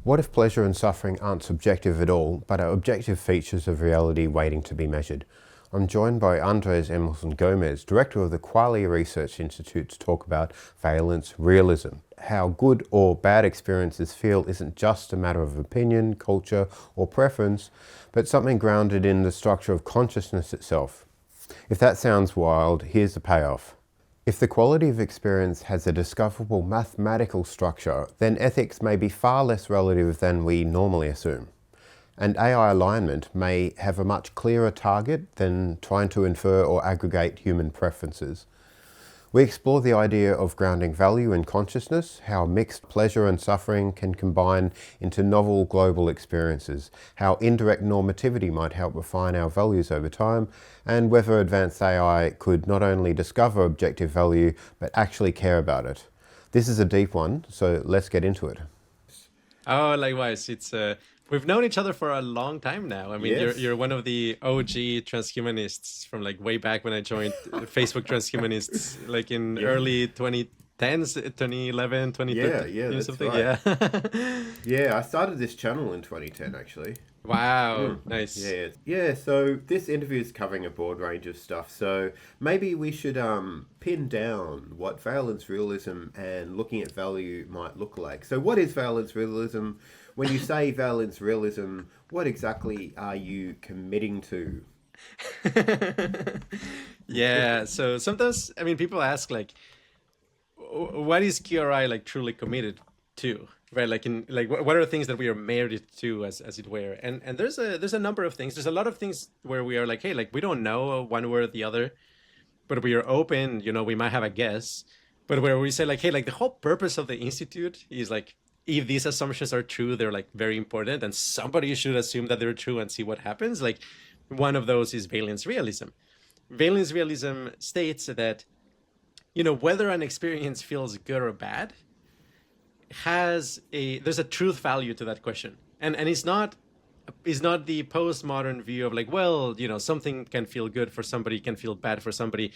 What if pleasure and suffering aren't subjective at all, but are objective features of reality waiting to be measured? I'm joined by Andrés Gómez-Emilsson, director of the Qualia Research Institute, to talk about Valence Realism. How good or bad experiences feel isn't just a matter of opinion, culture, or preference, but something grounded in the structure of consciousness itself. If that sounds wild, here's the payoff. If the quality of experience has a discoverable mathematical structure, then ethics may be far less relative than we normally assume. And AI alignment may have a much clearer target than trying to infer or aggregate human preferences. We explore the idea of grounding value in consciousness, how mixed pleasure and suffering can combine into novel global experiences, how indirect normativity might help refine our values over time, and whether advanced AI could not only discover objective value, but actually care about it. This is a deep one, so let's get into it. Oh, likewise. We've known each other for a long time now. I mean, Yes. you're one of the OG transhumanists from like way back when I joined Facebook transhumanists, like in early 2010s, 2011, 2013, Yeah, that's something. right. Yeah. Yeah, I started this channel in 2010 actually. Wow. Nice. Yeah. So this interview is covering a broad range of stuff. So maybe we should pin down what valence realism and looking at value might look like. So what is valence realism? When you say valence realism, what exactly are you committing to? Yeah. So sometimes, I mean, people ask like, what is QRI like truly committed to? Right, like what are the things that we are married to, as it were, and there's a number of things. There's a lot of things where we are like, hey, like we don't know one way or the other, but we are open. We might have a guess, but where we say like, hey, like the whole purpose of the institute is like, if these assumptions are true, they're like very important, and somebody should assume that they're true and see what happens. Like one of those is valence realism. Valence realism states that whether an experience feels good or bad there's a truth value to that question, and it's not the postmodern view of like, well, something can feel good for somebody, can feel bad for somebody.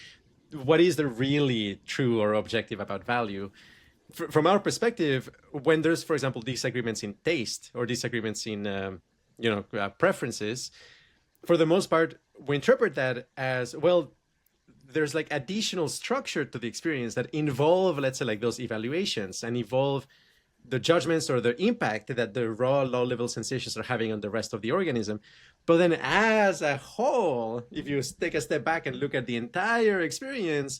What is the really true or objective about value? From our perspective, when there's, for example, disagreements in taste or disagreements in preferences, for the most part we interpret that as, well, there's like additional structure to the experience that involve, let's say, like those evaluations and involve the judgments or the impact that the raw low-level sensations are having on the rest of the organism. But then as a whole, if you take a step back and look at the entire experience,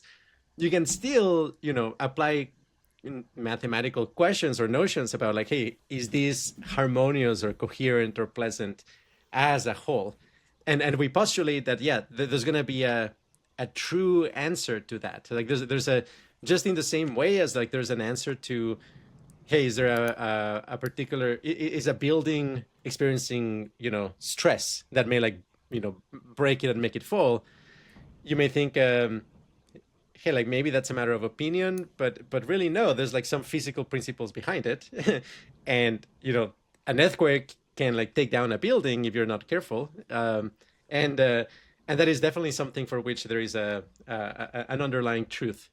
you can still, apply mathematical questions or notions about like, hey, is this harmonious or coherent or pleasant as a whole? And we postulate that, yeah, there's going to be a true answer to that. Like there's a, just in the same way as like there's an answer to, hey, is there a particular, is a building experiencing, stress that may like, break it and make it fall? You may think, hey, like maybe that's a matter of opinion, but really no, there's like some physical principles behind it. And, an earthquake can like take down a building if you're not careful. And that is definitely something for which there is an underlying truth.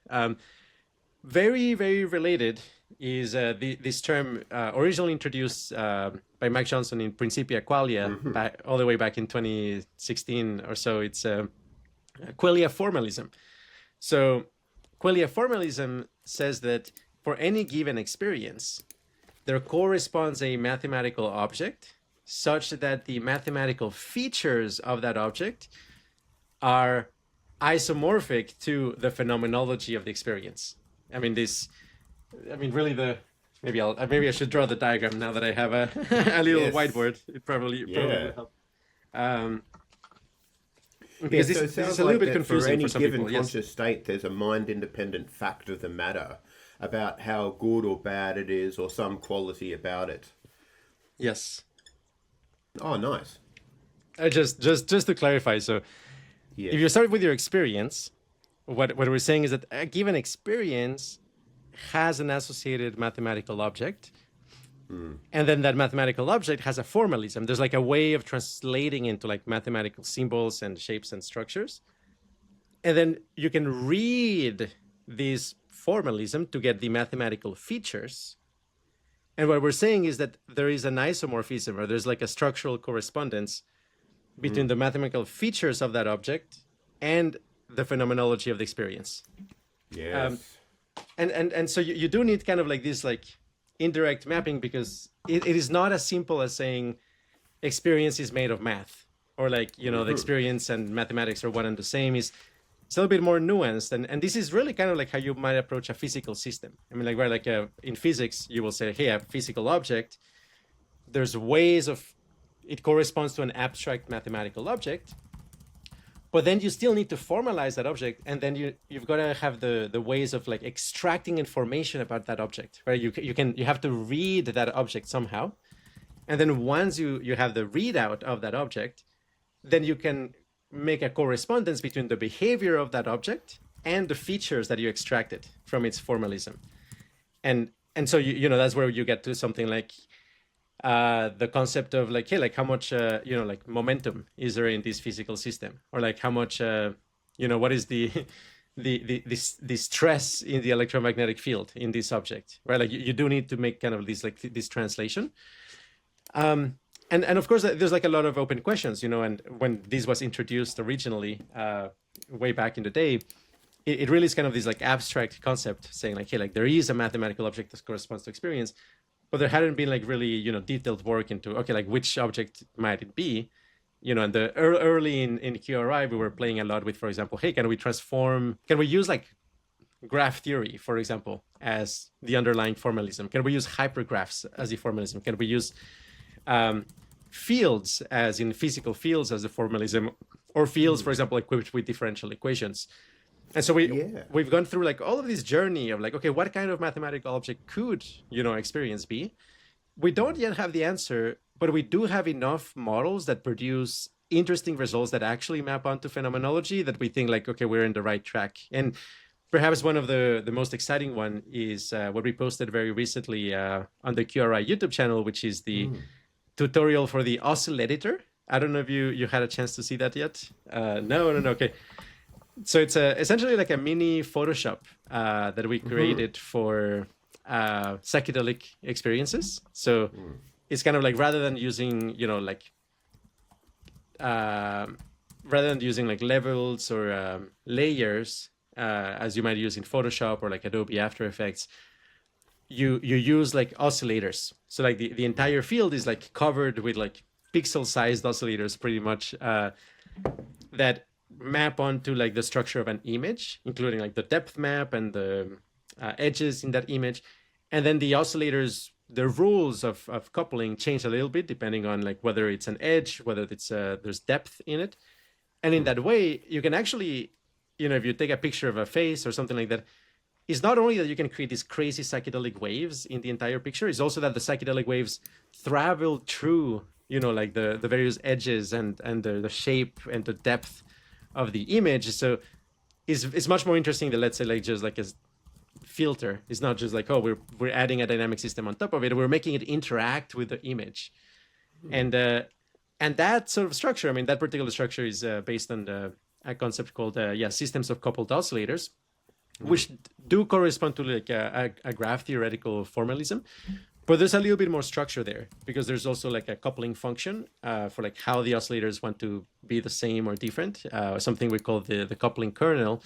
Very, very related is this term originally introduced by Mike Johnson in Principia Qualia, all the way back in 2016 or so. It's Qualia formalism. So Qualia formalism says that for any given experience, there corresponds a mathematical object such that the mathematical features of that object are isomorphic to the phenomenology of the experience. Really maybe I should draw the diagram now that I have a little whiteboard. It probably would help. Because so this is a little bit confusing for some people. For any given conscious state, there's a mind-independent fact of the matter about how good or bad it is, or some quality about it. Yes. Oh, nice. Just to clarify, so if you start with your experience, what we're saying is that a given experience has an associated mathematical object, and then that mathematical object has a formalism. There's like a way of translating into like mathematical symbols and shapes and structures, and then you can read this formalism to get the mathematical features, And what we're saying is that there is an isomorphism, or there's like a structural correspondence between the mathematical features of that object and the phenomenology of the experience. Yes. And so you do need kind of like this like indirect mapping, because it is not as simple as saying experience is made of math, or like, you know, the experience and mathematics are one and the same. It's a little bit more nuanced, and this is really kind of like how you might approach a physical system. I mean, like where like in physics you will say, hey, a physical object, there's ways of it corresponds to an abstract mathematical object, but then you still need to formalize that object, and then you've got to have the ways of like extracting information about that object, right? You have to read that object somehow, and then once you have the readout of that object, then you can make a correspondence between the behavior of that object and the features that you extracted from its formalism. And so you know, that's where you get to something like the concept of like, hey, like how much you know, like momentum is there in this physical system, or like how much you know, what is the stress in the electromagnetic field in this object, right? Like you do need to make kind of this translation. And of course, there's like a lot of open questions, you know, and when this was introduced originally, way back in the day, it really is kind of this like abstract concept saying like, hey, like there is a mathematical object that corresponds to experience, but there hadn't been like really, you know, detailed work into, okay, like which object might it be? You know, and the early in QRI, we were playing a lot with, for example, hey, can we use like graph theory, for example, as the underlying formalism? Can we use hypergraphs as the formalism? Can we use fields, as in physical fields, as the formalism, or fields, for example, equipped with differential equations? And so we've gone through like all of this journey of like, okay, what kind of mathematical object could, you know, experience be? We don't yet have the answer, but we do have enough models that produce interesting results that actually map onto phenomenology that we think like, okay, we're in the right track. And perhaps one of the most exciting one is what we posted very recently on the QRI YouTube channel, which is the tutorial for the Oscill editor. I don't know if you had a chance to see that yet. No. Okay. So it's essentially like a mini Photoshop that we created for psychedelic experiences. So it's kind of like, rather than using, you know, like levels or layers as you might use in Photoshop or like Adobe After Effects, you use like oscillators. So like the entire field is like covered with like pixel-sized oscillators, pretty much, that map onto like the structure of an image, including like the depth map and the edges in that image. And then the oscillators, the rules of coupling change a little bit depending on like whether it's an edge, whether it's there's depth in it. And in that way, you can actually, you know, if you take a picture of a face or something like that, it's not only that you can create these crazy psychedelic waves in the entire picture, it's also that the psychedelic waves travel through, you know, like the various edges and the shape and the depth of the image. So it's much more interesting than, let's say, like just like a filter. It's not just like, oh, we're adding a dynamic system on top of it. We're making it interact with the image. And that sort of structure, I mean, that particular structure is based on a concept called systems of coupled oscillators, which do correspond to like a graph theoretical formalism. But there's a little bit more structure there, because there's also like a coupling function for like how the oscillators want to be the same or different, something we call the coupling kernel.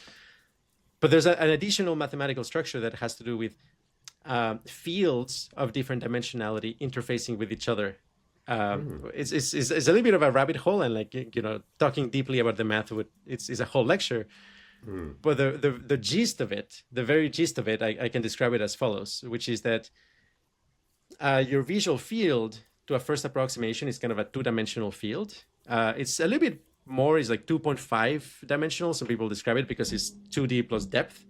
But there's an additional mathematical structure that has to do with fields of different dimensionality interfacing with each other. It's a little bit of a rabbit hole, and like, you know, talking deeply about the math is a whole lecture. But the gist of it, the very gist of it, I can describe it as follows, which is that your visual field, to a first approximation, is kind of a two-dimensional field. It's a little bit more, is like 2.5 dimensional. Some people describe it because it's 2D plus depth.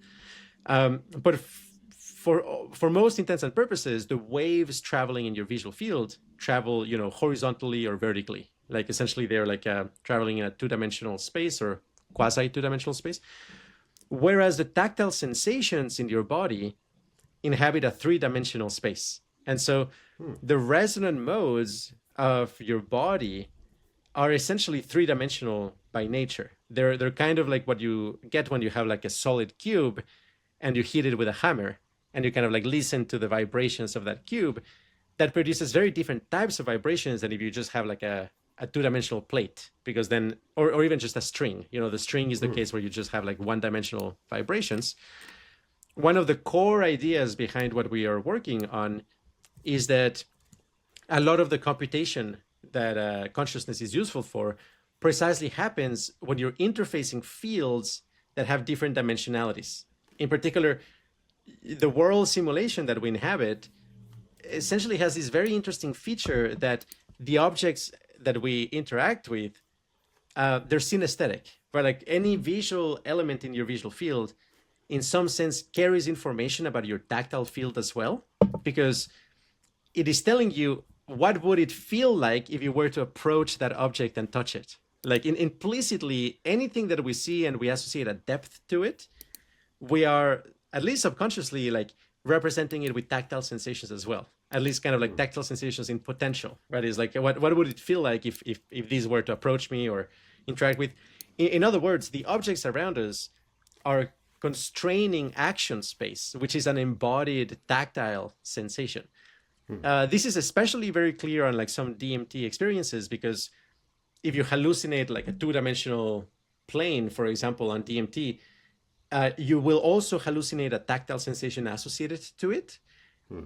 But for most intents and purposes, the waves traveling in your visual field travel, you know, horizontally or vertically. Like essentially they're like traveling in a two-dimensional space or quasi two-dimensional space. Whereas the tactile sensations in your body inhabit a three-dimensional space. And so the resonant modes of your body are essentially three-dimensional by nature. They're kind of like what you get when you have like a solid cube and you hit it with a hammer and you kind of like listen to the vibrations of that cube. that produces very different types of vibrations than if you just have like a two-dimensional plate, because then, or even just a string. The string is the case where you just have like one-dimensional vibrations. One of the core ideas behind what we are working on is that a lot of the computation that consciousness is useful for precisely happens when you're interfacing fields that have different dimensionalities. In particular, the world simulation that we inhabit essentially has this very interesting feature that the objects that we interact with, they're synesthetic, right? Like any visual element in your visual field, in some sense, carries information about your tactile field as well, because it is telling you what would it feel like if you were to approach that object and touch it. Like implicitly, anything that we see and we associate a depth to it, we are, at least subconsciously, like representing it with tactile sensations as well. At least kind of like tactile sensations in potential, right? It's like, what would it feel like if these were to approach me or interact with? In other words, the objects around us are constraining action space, which is an embodied tactile sensation. This is especially very clear on like some DMT experiences, because if you hallucinate like a two-dimensional plane, for example, on DMT, you will also hallucinate a tactile sensation associated to it.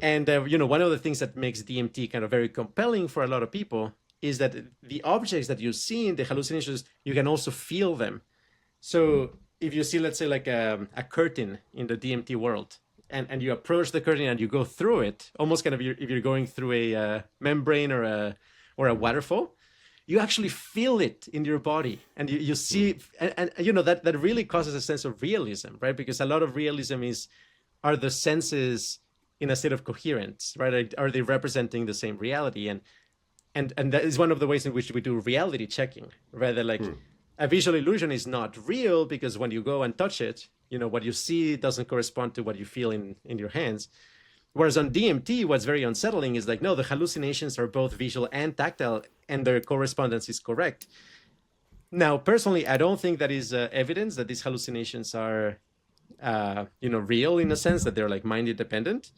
And, one of the things that makes DMT kind of very compelling for a lot of people is that the objects that you see in the hallucinations, you can also feel them. So if you see, let's say, like a curtain in the DMT world, and you approach the curtain and you go through it, almost kind of if you're going through a membrane or a waterfall, you actually feel it in your body, and you see, and that really causes a sense of realism, right? Because a lot of realism are the senses in a state of coherence, right? Are they representing the same reality? And that is one of the ways in which we do reality checking, rather like a visual illusion is not real because when you go and touch it, what you see doesn't correspond to what you feel in your hands. Whereas on DMT, what's very unsettling is like, no, the hallucinations are both visual and tactile, and their correspondence is correct. Now, personally, I don't think that is evidence that these hallucinations are, real in a sense, that they're like mind independent.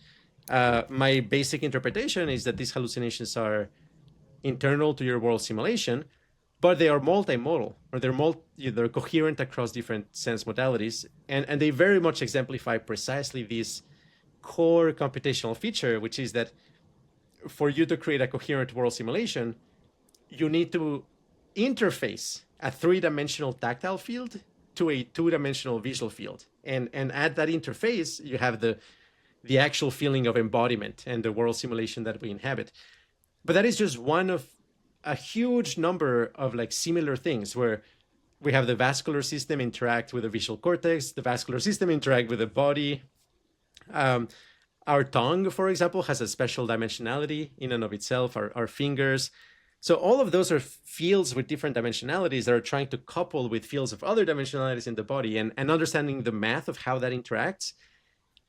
My basic interpretation is that these hallucinations are internal to your world simulation, but they are multimodal, or they're coherent across different sense modalities, and they very much exemplify precisely this core computational feature, which is that for you to create a coherent world simulation, you need to interface a three-dimensional tactile field to a two-dimensional visual field, and at that interface, you have the actual feeling of embodiment and the world simulation that we inhabit. But that is just one of a huge number of like similar things where we have the vascular system interact with the visual cortex, the vascular system interact with the body. Our tongue, for example, has a special dimensionality in and of itself, our fingers. So all of those are fields with different dimensionalities that are trying to couple with fields of other dimensionalities in the body, and understanding the math of how that interacts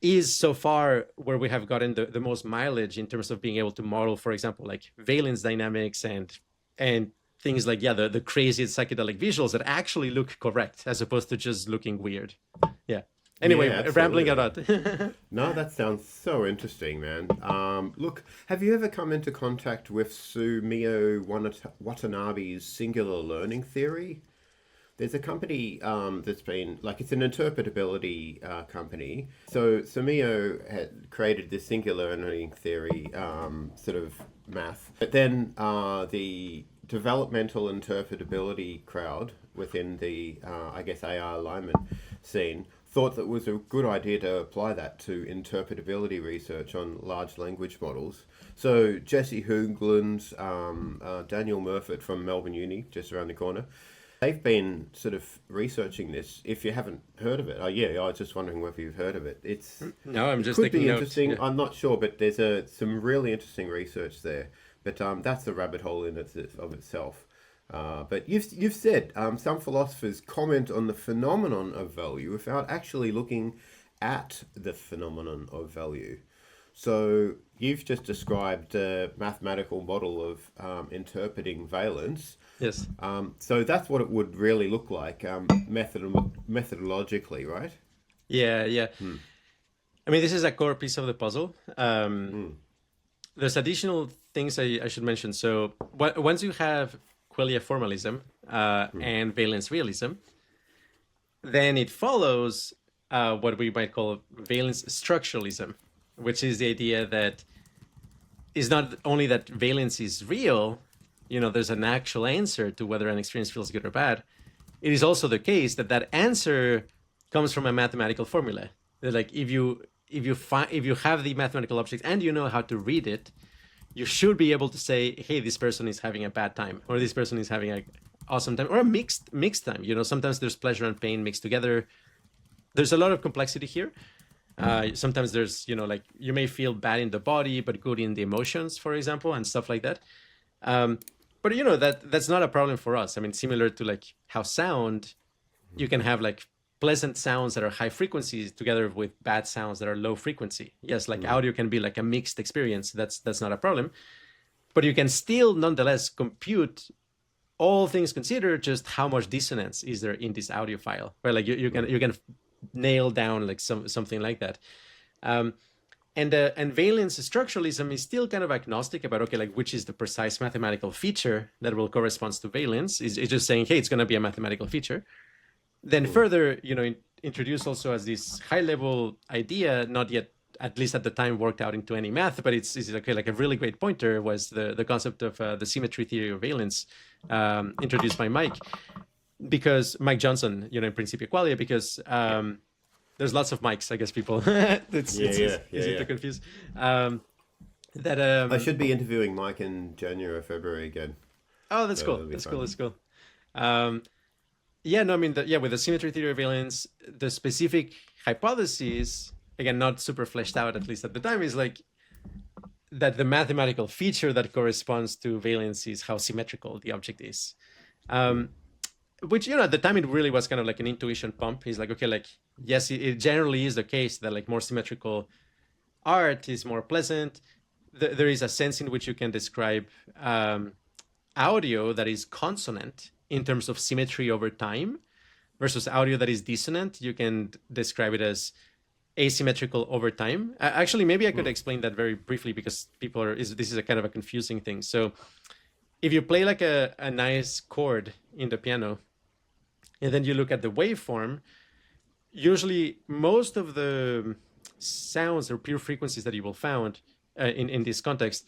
is so far where we have gotten the most mileage in terms of being able to model, for example, like valence dynamics and things like, the crazy psychedelic visuals that actually look correct as opposed to just looking weird. Yeah. Anyway, rambling a lot. No, that sounds so interesting, man. Look, have you ever come into contact with Sumio Watanabe's singular learning theory? There's a company that's been, like, it's an interpretability company. So Sumio had created this singular learning theory sort of math. But then the developmental interpretability crowd within the, AI alignment scene thought that it was a good idea to apply that to interpretability research on large language models. So Jesse Hoogland's, Daniel Murfitt from Melbourne Uni, just around the corner, they've been sort of researching this. If you haven't heard of it, I was just wondering whether you've heard of it. I'm just could be taking notes. interesting. Yeah. I'm not sure, but there's some really interesting research there. But that's a rabbit hole in of itself. But you've said some philosophers comment on the phenomenon of value without actually looking at the phenomenon of value. So you've just described a mathematical model of interpreting valence. Yes. So that's what it would really look like methodologically, right? Yeah. I mean, this is a core piece of the puzzle. there's additional things I should mention. So once you have Qualia formalism and valence realism, then it follows what we might call valence structuralism, which is the idea that is not only that valence is real, there's an actual answer to whether an experience feels good or bad. It is also the case that that answer comes from a mathematical formula. That like if you have the mathematical object and you know how to read it, you should be able to say, hey, this person is having a bad time, or this person is having an awesome time, or a mixed time. Sometimes there's pleasure and pain mixed together. There's a lot of complexity here. Sometimes there's, like you may feel bad in the body, but good in the emotions, for example, and stuff like that. But that's not a problem for us. I mean, similar to like how sound, you can have like pleasant sounds that are high frequencies together with bad sounds that are low frequency. Yes, like audio can be like a mixed experience. That's not a problem. But you can still nonetheless compute, all things considered, just how much dissonance is there in this audio file. Right? Like you can nail down like something like that. And valence structuralism is still kind of agnostic about, okay, like which is the precise mathematical feature that will correspond to valence. It's just saying, hey, it's going to be a mathematical feature. Then further, introduced also as this high-level idea, not yet, at least at the time, worked out into any math, but it's okay, like a really great pointer was the concept of the symmetry theory of valence, introduced by Mike Johnson, in Principia Qualia, because there's lots of Mikes, I guess people. It's easy to confuse. I should be interviewing Mike in January or February again. Oh, that's cool. That's cool. With the symmetry theory of valence, the specific hypothesis, again, not super fleshed out, at least at the time, is like that the mathematical feature that corresponds to valence is how symmetrical the object is. Which, at the time, it really was kind of like an intuition pump. He's like, okay, like, yes, it generally is the case that like more symmetrical art is more pleasant. There is a sense in which you can describe audio that is consonant in terms of symmetry over time versus audio that is dissonant. You can describe it as asymmetrical over time. Actually, maybe I could explain that very briefly because this is a kind of a confusing thing. So if you play like a nice chord in the piano and then you look at the waveform, usually most of the sounds or pure frequencies that you will find in this context,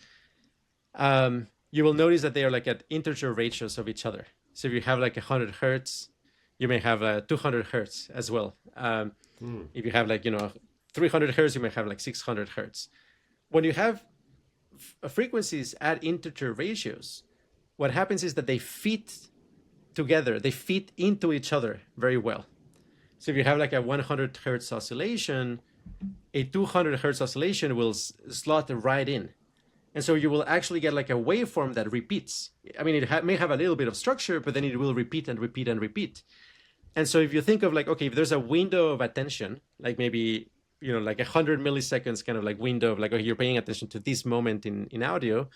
you will notice that they are like at integer ratios of each other. So if you have like 100 hertz, you may have 200 hertz as well. If you have like 300 hertz, you may have like 600 hertz. When you have frequencies at integer ratios, what happens is that they fit together, they fit into each other very well. So if you have like a 100 hertz oscillation, a 200 hertz oscillation will slot right in. And so you will actually get like a waveform that repeats. I mean, it may have a little bit of structure, but then it will repeat and repeat and repeat. And so if you think of like, okay, if there's a window of attention, like maybe, like 100 milliseconds kind of like window of like, okay, you're paying attention to this moment in audio.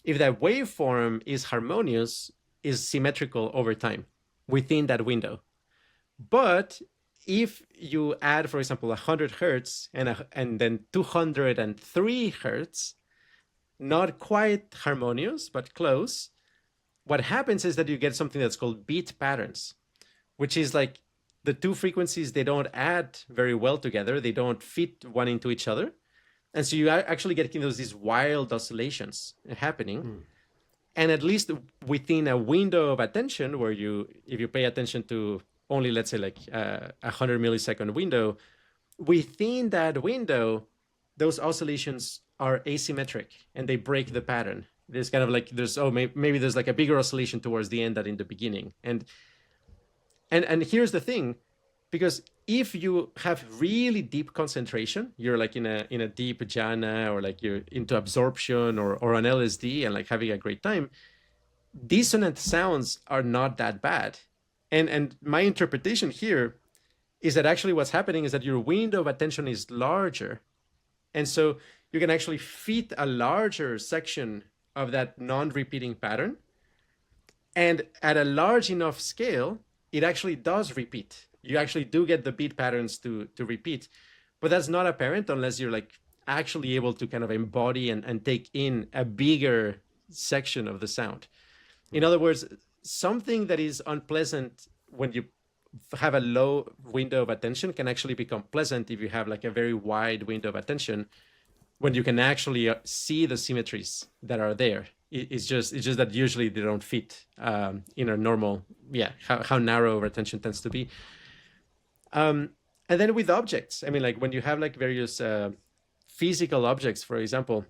If that waveform is harmonious, is symmetrical over time within that window. But if you add, for example, 100 hertz and then 203 hertz, not quite harmonious, but close, what happens is that you get something that's called beat patterns, which is like the two frequencies, they don't add very well together. They don't fit one into each other. And so you are actually getting these wild oscillations happening. And at least within a window of attention where if you pay attention to only, let's say like 100 millisecond window, within that window, those oscillations are asymmetric and they break the pattern. There's kind of like, maybe there's like a bigger oscillation towards the end than in the beginning. And here's the thing, because if you have really deep concentration, you're like in a deep jhana, or like you're into absorption or on LSD and like having a great time, dissonant sounds are not that bad. And my interpretation here is that actually what's happening is that your window of attention is larger. And so you can actually fit a larger section of that non-repeating pattern. And at a large enough scale, it actually does repeat. You actually do get the beat patterns to repeat. But that's not apparent unless you're like actually able to kind of embody and take in a bigger section of the sound. In other words, something that is unpleasant when you have a low window of attention can actually become pleasant if you have like a very wide window of attention, when you can actually see the symmetries that are there. It's just that usually they don't fit in a normal, how narrow our attention tends to be. And then with objects, I mean, like when you have like various physical objects, for example,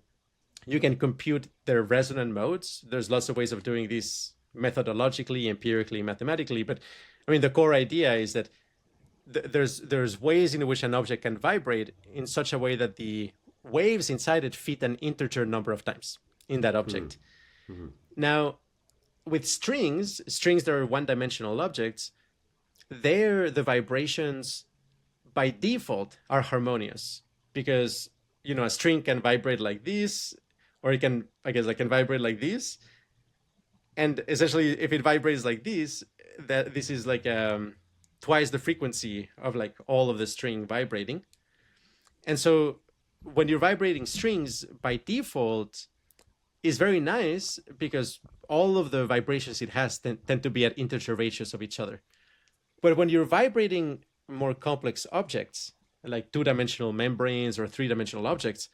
you can compute their resonant modes. There's lots of ways of doing this methodologically, empirically, mathematically. But I mean, the core idea is that there's ways in which an object can vibrate in such a way that the waves inside it fit an integer number of times in that object. Mm-hmm. Now, with strings that are one-dimensional objects, the vibrations by default are harmonious, because a string can vibrate like this, or it can vibrate like this. And essentially, if it vibrates like this, that this is like twice the frequency of like all of the string vibrating. And so when you're vibrating strings by default is very nice, because all of the vibrations it has tend to be at integer ratios of each other. But when you're vibrating more complex objects, like two-dimensional membranes or three-dimensional objects,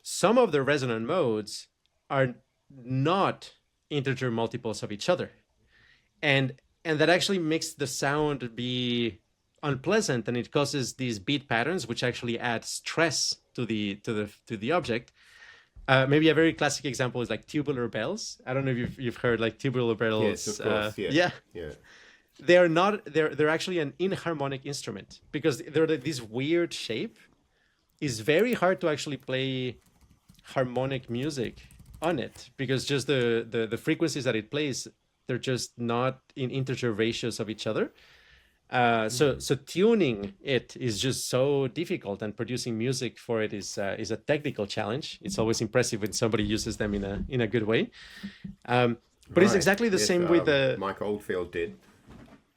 some of the resonant modes are not integer multiples of each other. And that actually makes the sound be unpleasant, and it causes these beat patterns, which actually add stress to the object. Maybe a very classic example is like tubular bells. I don't know if you've heard like tubular bells. Yes, of course. Yeah. They're actually an inharmonic instrument, because they're this weird shape. It's very hard to actually play harmonic music on it, because just the frequencies that it plays, they're just not in integer ratios of each other. So tuning it is just so difficult, and producing music for it is a technical challenge. It's always impressive when somebody uses them in a good way. But it's exactly the same with the Mike Oldfield did.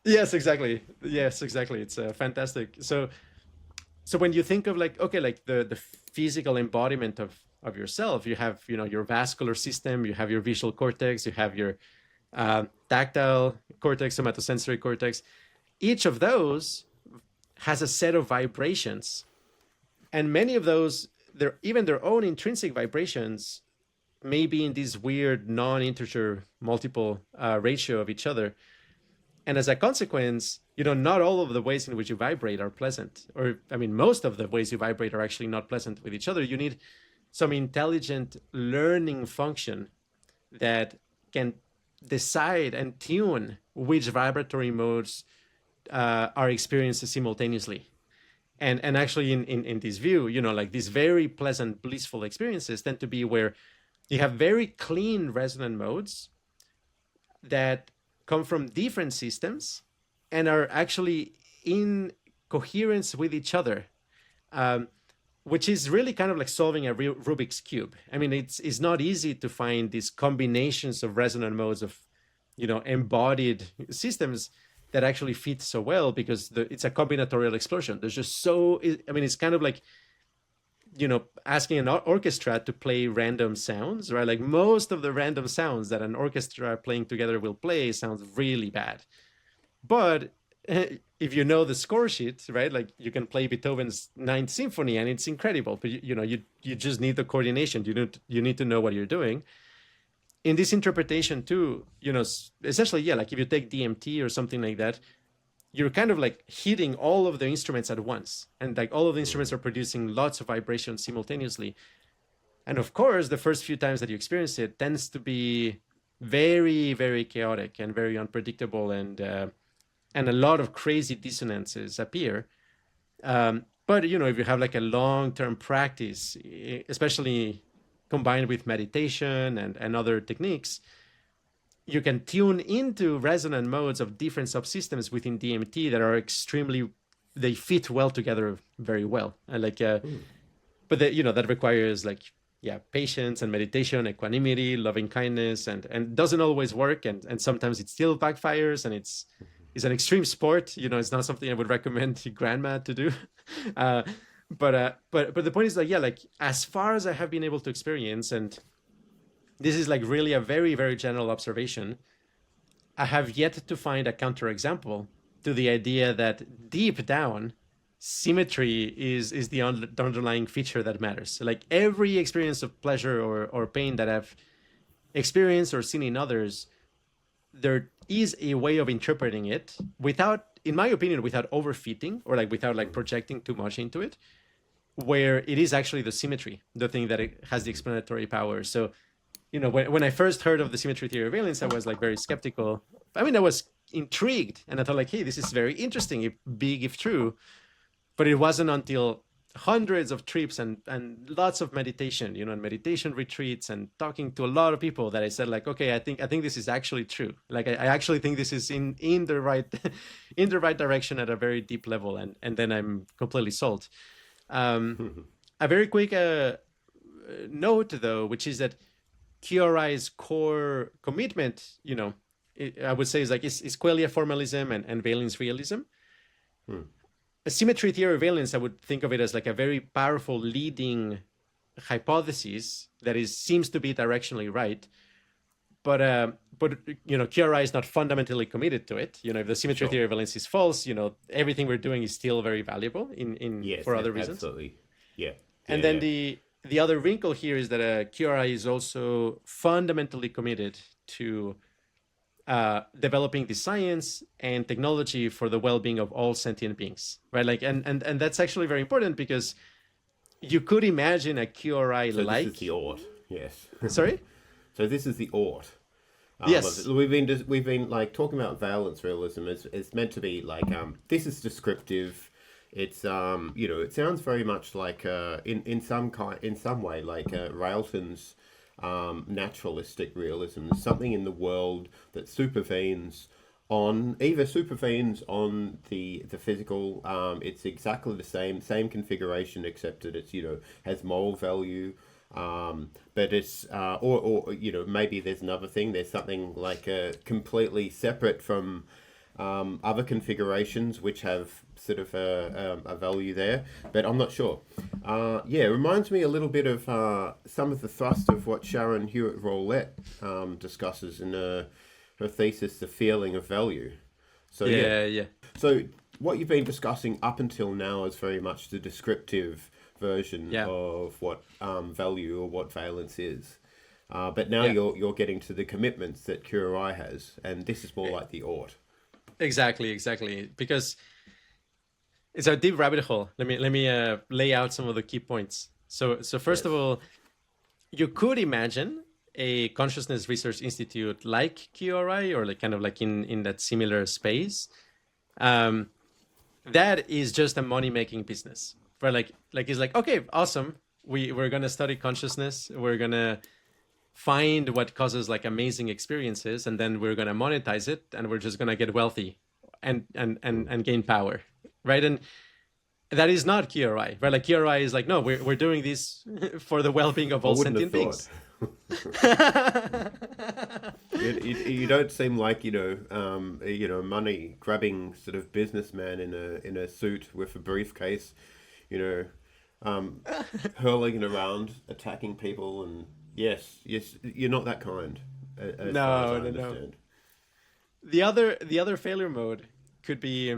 Yes, exactly. It's fantastic. So when you think of like the physical embodiment of yourself, you have your vascular system, you have your visual cortex, you have your tactile cortex, somatosensory cortex. Each of those has a set of vibrations, and many of those, even their own intrinsic vibrations may be in this weird non-integer multiple ratio of each other. And as a consequence, not all of the ways in which you vibrate are pleasant. Or, I mean, most of the ways you vibrate are actually not pleasant with each other. You need some intelligent learning function that can decide and tune which vibratory modes are experienced simultaneously. And actually in this view, like these very pleasant, blissful experiences tend to be where you have very clean resonant modes that come from different systems and are actually in coherence with each other, which is really kind of like solving a Rubik's Cube. I mean, it's not easy to find these combinations of resonant modes of, embodied systems that actually fit so well, because it's a combinatorial explosion. There's just it's kind of like, asking an orchestra to play random sounds, right? Like most of the random sounds that an orchestra playing together will play sounds really bad. But if you know the score sheet, right? Like you can play Beethoven's Ninth Symphony and it's incredible, but you just need the coordination. You need to know what you're doing. In this interpretation too, essentially, like if you take DMT or something like that, you're kind of like hitting all of the instruments at once. And like all of the instruments are producing lots of vibrations simultaneously. And of course, the first few times that you experience it tends to be very, very chaotic and very unpredictable, and a lot of crazy dissonances appear. But, if you have like a long-term practice, especially combined with meditation and other techniques, you can tune into resonant modes of different subsystems within DMT that are they fit well together very well. And but that requires patience and meditation, equanimity, loving kindness, and doesn't always work. And sometimes it still backfires, and it's an extreme sport. It's not something I would recommend to grandma to do. but the point is like, yeah, like as far as I have been able to experience, and this is like really a very, very general observation, I have yet to find a counterexample to the idea that deep down, symmetry is the underlying feature that matters. So like every experience of pleasure or pain that I've experienced or seen in others, there is a way of interpreting it without, in my opinion, without overfitting or like without like projecting too much into it, where it is actually the symmetry, the thing that it has the explanatory power. So, you know, when I first heard of the symmetry theory of valence, I was like very skeptical. I mean, I was intrigued and I thought like, hey, this is very interesting, if big, if true. But it wasn't until hundreds of trips and lots of meditation, you know, and meditation retreats and talking to a lot of people that I said like, okay, I think this is actually true. Like I actually think this is in the right in the right direction at a very deep level, and then I'm completely sold. A very quick note though, which is that QRI's core commitment, you know, I would say is like is Qualia formalism and valence realism. A symmetry theory of valence, I would think of it as like a very powerful leading hypothesis that seems to be directionally right, but you know, QRI is not fundamentally committed to it. You know, if the symmetry theory of valence is false, you know, everything we're doing is still very valuable for other reasons. Absolutely, yeah. And then the other wrinkle here is that QRI is also fundamentally committed to developing the science and technology for the well-being of all sentient beings, right? Like, and that's actually very important because you could imagine a QRI like. This is the ought, yes. Sorry. So this is the ought. Yes. We've been like talking about valence realism. It's meant to be like this is descriptive. It's you know, it sounds very much like in some way like Railton's naturalistic realism. There's something in the world that supervenes on the physical. It's exactly the same configuration, except that it's, you know, has moral value. But it's or you know, maybe there's another thing. There's something like completely separate from other configurations which have sort of a value there, but I'm not sure. Yeah, it reminds me a little bit of some of the thrust of what Sharon Hewitt-Rowlett discusses in her thesis, The Feeling of Value. So yeah. So what you've been discussing up until now is very much the descriptive version of what value or what valence is. But now you're getting to the commitments that QRI has, and this is more like the ought. Exactly, because it's a deep rabbit hole. Let me lay out some of the key points. So first of all, you could imagine a consciousness research institute like QRI, or like kind of like in that similar space. That is just a money-making business, right? Like it's like, okay, awesome. We're gonna study consciousness. We're gonna find what causes like amazing experiences, and then we're gonna monetize it, and we're just gonna get wealthy and gain power, right? And that is not QRI, right? Like QRI is like, no, we're doing this for the well-being of all sentient beings. You don't seem like money grabbing sort of businessman in a suit with a briefcase, hurling it around, attacking people, and yes, you're not that kind. No. The other failure mode could be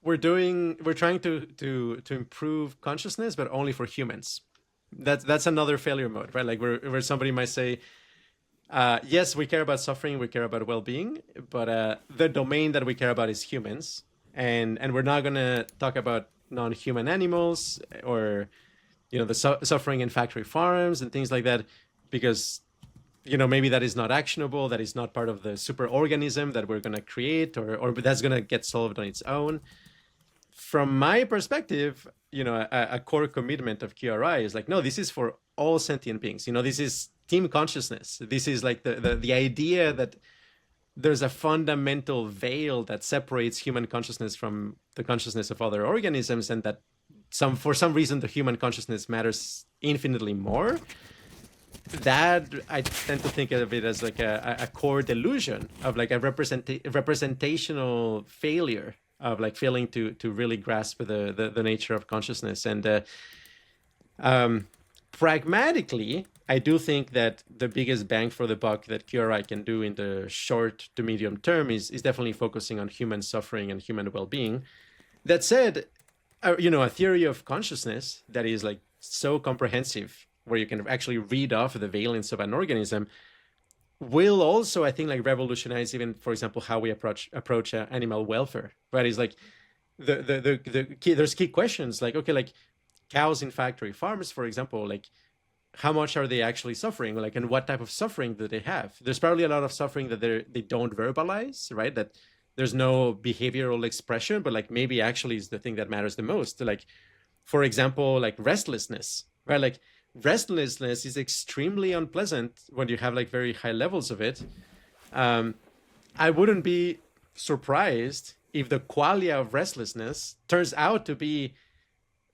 we're trying to improve consciousness, but only for humans. That's another failure mode, right? Like where somebody might say, yes, we care about suffering, we care about well-being, but the domain that we care about is humans, and we're not gonna talk about non-human animals or the suffering in factory farms and things like that, because maybe that is not actionable, that is not part of the super organism that we're gonna create, or that's gonna get solved on its own. From my perspective, a core commitment of QRI is like, no, this is for all sentient beings. This is team consciousness. This is like the idea that there's a fundamental veil that separates human consciousness from the consciousness of other organisms, and that for some reason the human consciousness matters infinitely more. That I tend to think of it as like a core delusion of like a representational failure of like failing to really grasp the nature of consciousness. And pragmatically, I do think that the biggest bang for the buck that QRI can do in the short to medium term is definitely focusing on human suffering and human well-being. That said, a theory of consciousness that is like so comprehensive, where you can actually read off the valence of an organism, will also, I think, like revolutionize even, for example, how we approach animal welfare. Right? Is like there's key questions like, okay, like cows in factory farms, for example, like how much are they actually suffering? Like, and what type of suffering do they have? There's probably a lot of suffering that they don't verbalize, right? That there's no behavioral expression, but like maybe actually is the thing that matters the most. Like, for example, like restlessness, right? Like restlessness is extremely unpleasant when you have like very high levels of it. I wouldn't be surprised if the qualia of restlessness turns out to be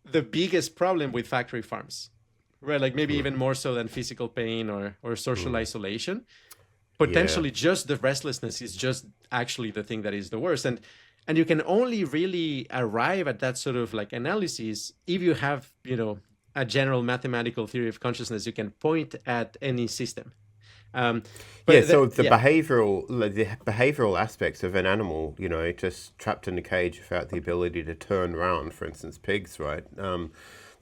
the biggest problem with factory farms, right? Like maybe even more so than physical pain or social isolation. Potentially just the restlessness is just actually the thing that is the worst. And you can only really arrive at that sort of like analysis if you have, a general mathematical theory of consciousness you can point at any system. So the behavioral aspects of an animal, just trapped in a cage without the ability to turn around, for instance, pigs, right?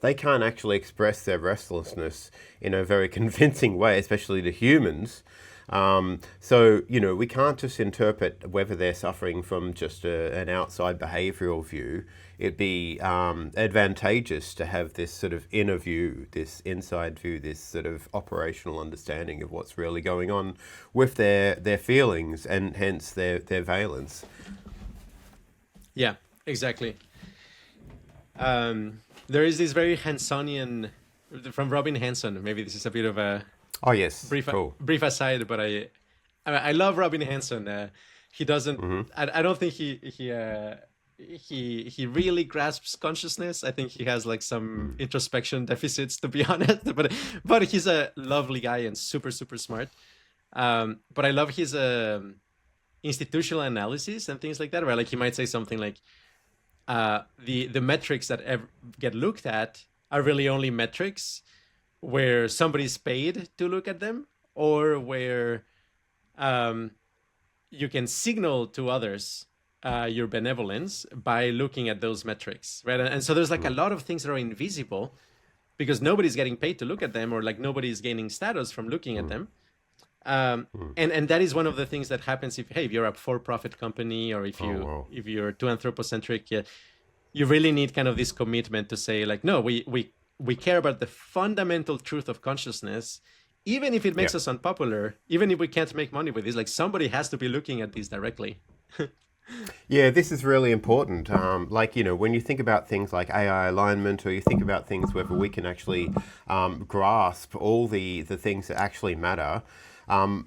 They can't actually express their restlessness in a very convincing way, especially to humans. So, we can't just interpret whether they're suffering from just an outside behavioral view. It'd be advantageous to have this sort of inner view, this inside view, this sort of operational understanding of what's really going on with their feelings and hence their valence. Yeah, exactly. There is this very Hansonian, from Robin Hanson. Maybe this is a bit of a brief aside, but I love Robin Hanson. He doesn't. I don't think he really grasps consciousness. I think he has like some introspection deficits, to be honest. But he's a lovely guy and super smart. But I love his institutional analysis and things like that, where like he might say something like, the metrics that get looked at are really only metrics where somebody's paid to look at them, or where you can signal to others your benevolence by looking at those metrics, right? And so there's like a lot of things that are invisible because nobody's getting paid to look at them, or like nobody's gaining status from looking at them. And that is one of the things that happens if you're a for-profit company, or if you're too anthropocentric. You really need kind of this commitment to say like, no, we care about the fundamental truth of consciousness, even if it makes us unpopular, even if we can't make money with this. Like somebody has to be looking at this directly. Yeah, this is really important. When you think about things like AI alignment, or you think about things whether we can actually grasp all the things that actually matter,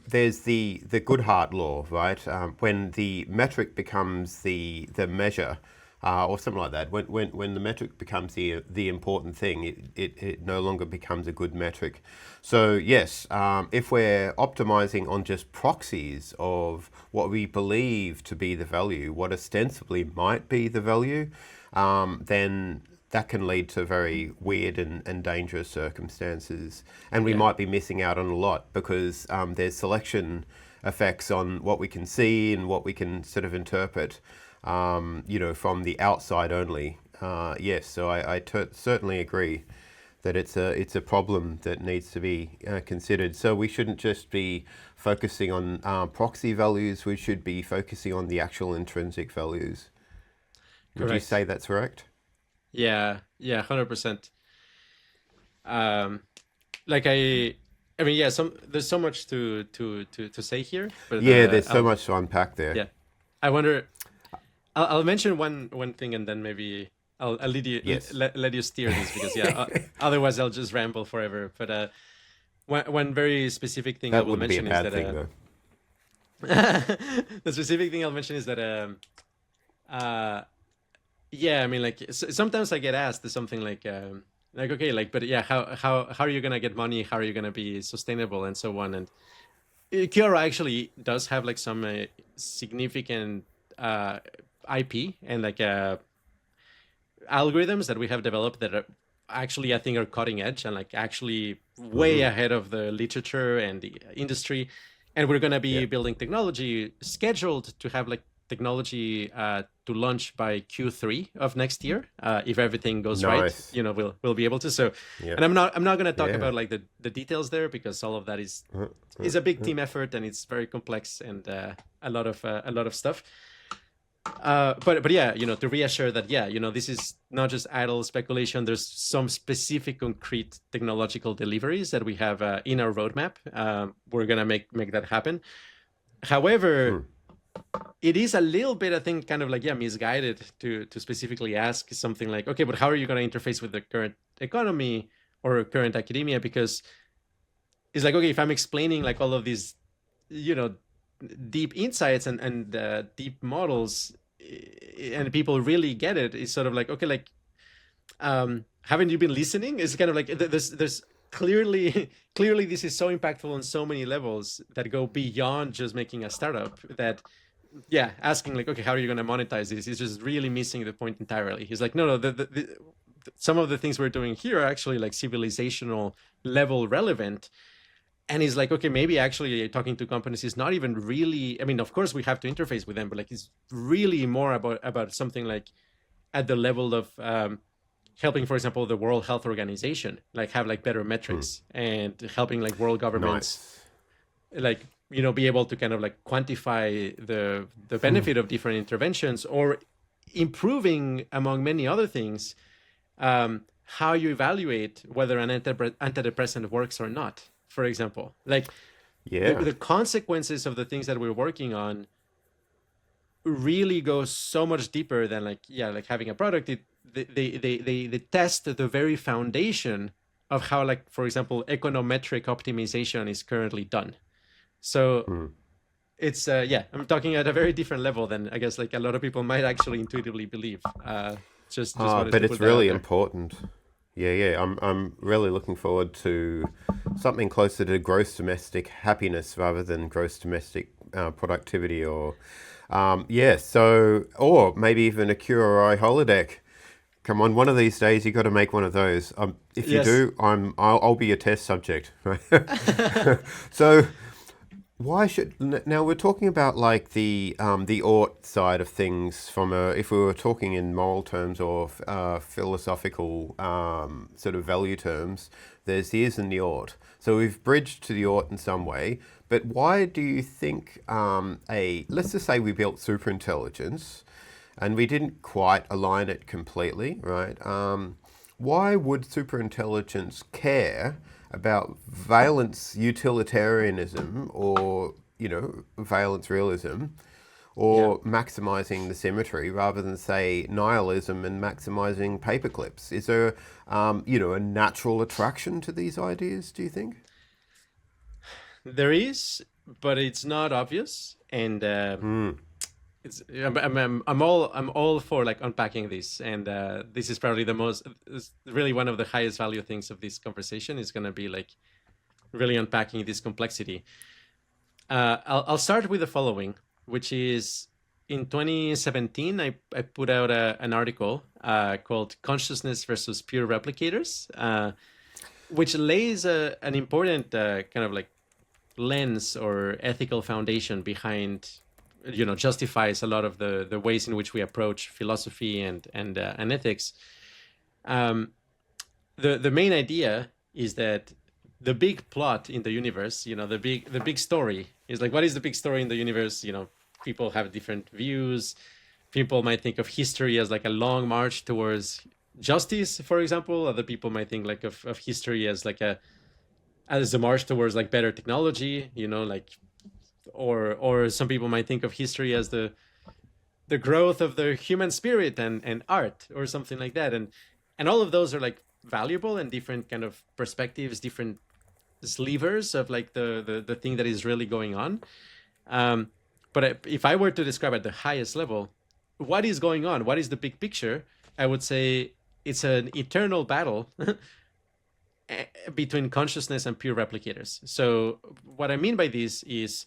there's the Goodhart law, right? When the metric becomes the measure, or something like that. When the metric becomes the important thing, it no longer becomes a good metric. So yes, if we're optimizing on just proxies of what we believe to be the value, what ostensibly might be the value, then that can lead to very weird and dangerous circumstances. And we might be missing out on a lot because there's selection effects on what we can see and what we can sort of interpret, from the outside only. Yes, so I certainly agree that it's a problem that needs to be considered. So we shouldn't just be focusing on proxy values, we should be focusing on the actual intrinsic values. Would you say that's correct? Yeah, 100%. There's so much to say here. But, there's so much to unpack there. Yeah, I wonder. I'll mention one thing, and then maybe I'll lead you, let you steer this, because otherwise I'll just ramble forever. But one very specific thing I will mention is that the specific thing I'll mention is that sometimes I get asked something like okay, like, but how are you gonna get money? How are you gonna be sustainable, and so on? And Quora actually does have like some significant IP and like algorithms that we have developed that are actually, I think, are cutting edge and like actually way ahead of the literature and the industry. And we're going to be building technology scheduled to have like technology to launch by Q3 of next year. If everything goes right, we'll be able to. So, and I'm not going to talk about like the details there, because all of that is a big team effort and it's very complex and a lot of stuff. But yeah, to reassure that, this is not just idle speculation. There's some specific concrete technological deliveries that we have in our roadmap. We're gonna make that happen. However, it is a little bit, I think, kind of like misguided to specifically ask something like, okay, but how are you going to interface with the current economy or current academia? Because it's like, okay, if I'm explaining like all of these, deep insights and deep models, and people really get it, it's sort of like, okay, like, haven't you been listening? It's kind of like there's clearly this is so impactful on so many levels that go beyond just making a startup, that asking like, okay, how are you going to monetize this is just really missing the point entirely. He's like, no, some of the things we're doing here are actually like civilisational level relevant. And he's like, okay, maybe actually talking to companies is not even really, I mean, of course we have to interface with them, but like it's really more about something like at the level of helping, for example, the World Health Organization, like have like better metrics and helping like world governments, like, be able to kind of like quantify the benefit of different interventions, or improving, among many other things, how you evaluate whether an antidepressant works or not. For example, like the consequences of the things that we're working on really go so much deeper than like having a product. They test the very foundation of how, like, for example, econometric optimization is currently done. So it's I'm talking at a very different level than I guess like a lot of people might actually intuitively believe. But it's really important. I'm really looking forward to something closer to gross domestic happiness rather than gross domestic productivity, or or maybe even a Cure holodeck. Come on, one of these days you got to make one of those. If you do, I'll be a test subject. Right? So why should, now we're talking about like the ought side of things from if we were talking in moral terms or philosophical sort of value terms, there's the is and the ought. So we've bridged to the ought in some way, but why do you think let's just say we built superintelligence and we didn't quite align it completely, right? Why would superintelligence care about valence utilitarianism or, valence realism, or maximizing the symmetry rather than, say, nihilism and maximizing paperclips? Is there, a natural attraction to these ideas, do you think? There is, but it's not obvious. And I'm all for like unpacking this, and this is probably really one of the highest value things of this conversation is going to be like really unpacking this complexity. I'll start with the following, which is in 2017 I put out an article called "Consciousness versus Pure Replicators," which lays an important kind of like lens or ethical foundation behind, justifies a lot of the ways in which we approach philosophy and ethics. The main idea is that the big plot in the universe, the big story is like, what is the big story in the universe? People have different views. People might think of history as like a long march towards justice, for example. Other people might think like of history as like a march towards like better technology, like, or some people might think of history as the growth of the human spirit and art or something like that. And all of those are like valuable and different kind of perspectives, different slivers of like the thing that is really going on. But if I were to describe at the highest level, what is going on? What is the big picture? I would say it's an eternal battle between consciousness and pure replicators. So what I mean by this is,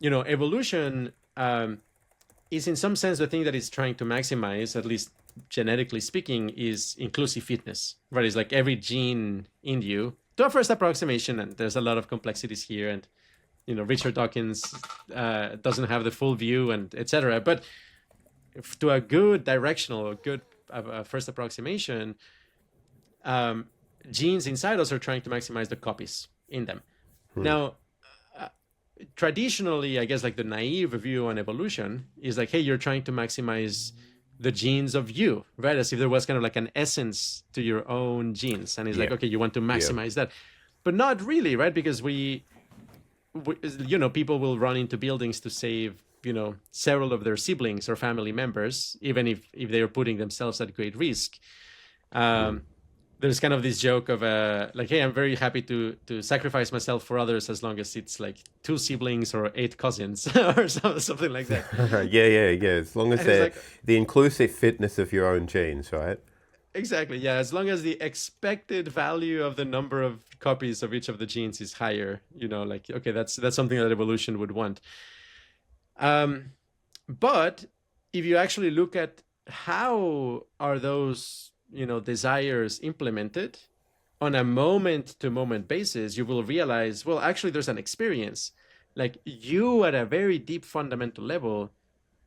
evolution is in some sense the thing that it's trying to maximize, at least genetically speaking, is inclusive fitness, right? It's like every gene in you, to a first approximation, and there's a lot of complexities here, and Richard Dawkins doesn't have the full view, and etc. But to a good directional, or good first approximation, genes inside us are trying to maximize the copies in them. Now, traditionally, I guess like the naive view on evolution is like, hey, you're trying to maximize the genes of you, right? As if there was kind of like an essence to your own genes. And it's like, okay, you want to maximize that. But not really, right? Because people will run into buildings to save, several of their siblings or family members, even if they are putting themselves at great risk. There's kind of this joke of like, hey, I'm very happy to sacrifice myself for others as long as it's like 2 siblings or 8 cousins or something like that. Yeah. As long as they're the inclusive fitness of your own genes, right? Exactly. Yeah. As long as the expected value of the number of copies of each of the genes is higher, like, okay, that's something that evolution would want. But if you actually look at how are those desires implemented on a moment-to-moment basis, you will realize, well, actually, there's an experience. Like you, at a very deep fundamental level,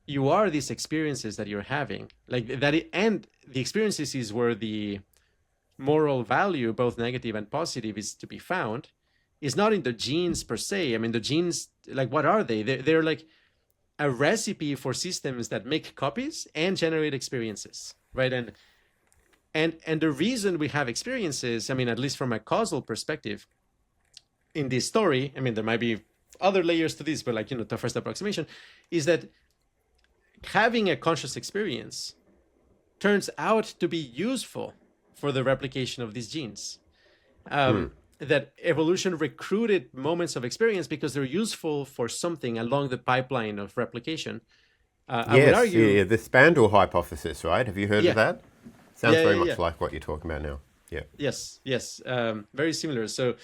you are these experiences that you're having. Like that, and the experiences is where the moral value, both negative and positive, is to be found. Is not in the genes per se. I mean, the genes, like, what are they? They're like a recipe for systems that make copies and generate experiences, right? And the reason we have experiences, I mean, at least from a causal perspective, in this story, I mean, there might be other layers to this, but like, the first approximation is that having a conscious experience turns out to be useful for the replication of these genes. That evolution recruited moments of experience because they're useful for something along the pipeline of replication. I would argue, the Spandrel hypothesis, right? Have you heard of that? Sounds very much like what you're talking about now. Yeah. Yes. Very similar. So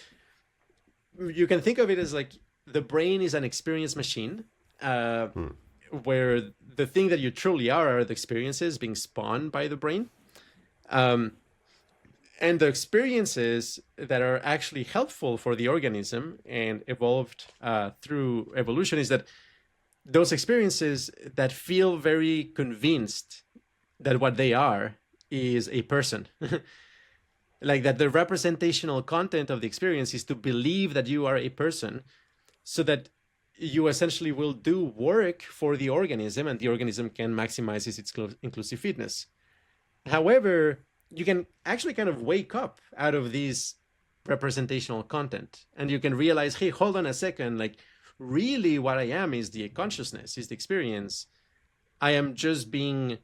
you can think of it as like the brain is an experience machine, where the thing that you truly are the experiences being spawned by the brain. And the experiences that are actually helpful for the organism and evolved through evolution is that those experiences that feel very convinced that what they are is a person. Like that the representational content of the experience is to believe that you are a person, so that you essentially will do work for the organism and the organism can maximize its inclusive fitness. However, you can actually kind of wake up out of these representational content and you can realize, hey, hold on a second, like really what I am is the consciousness, is the experience. I am just being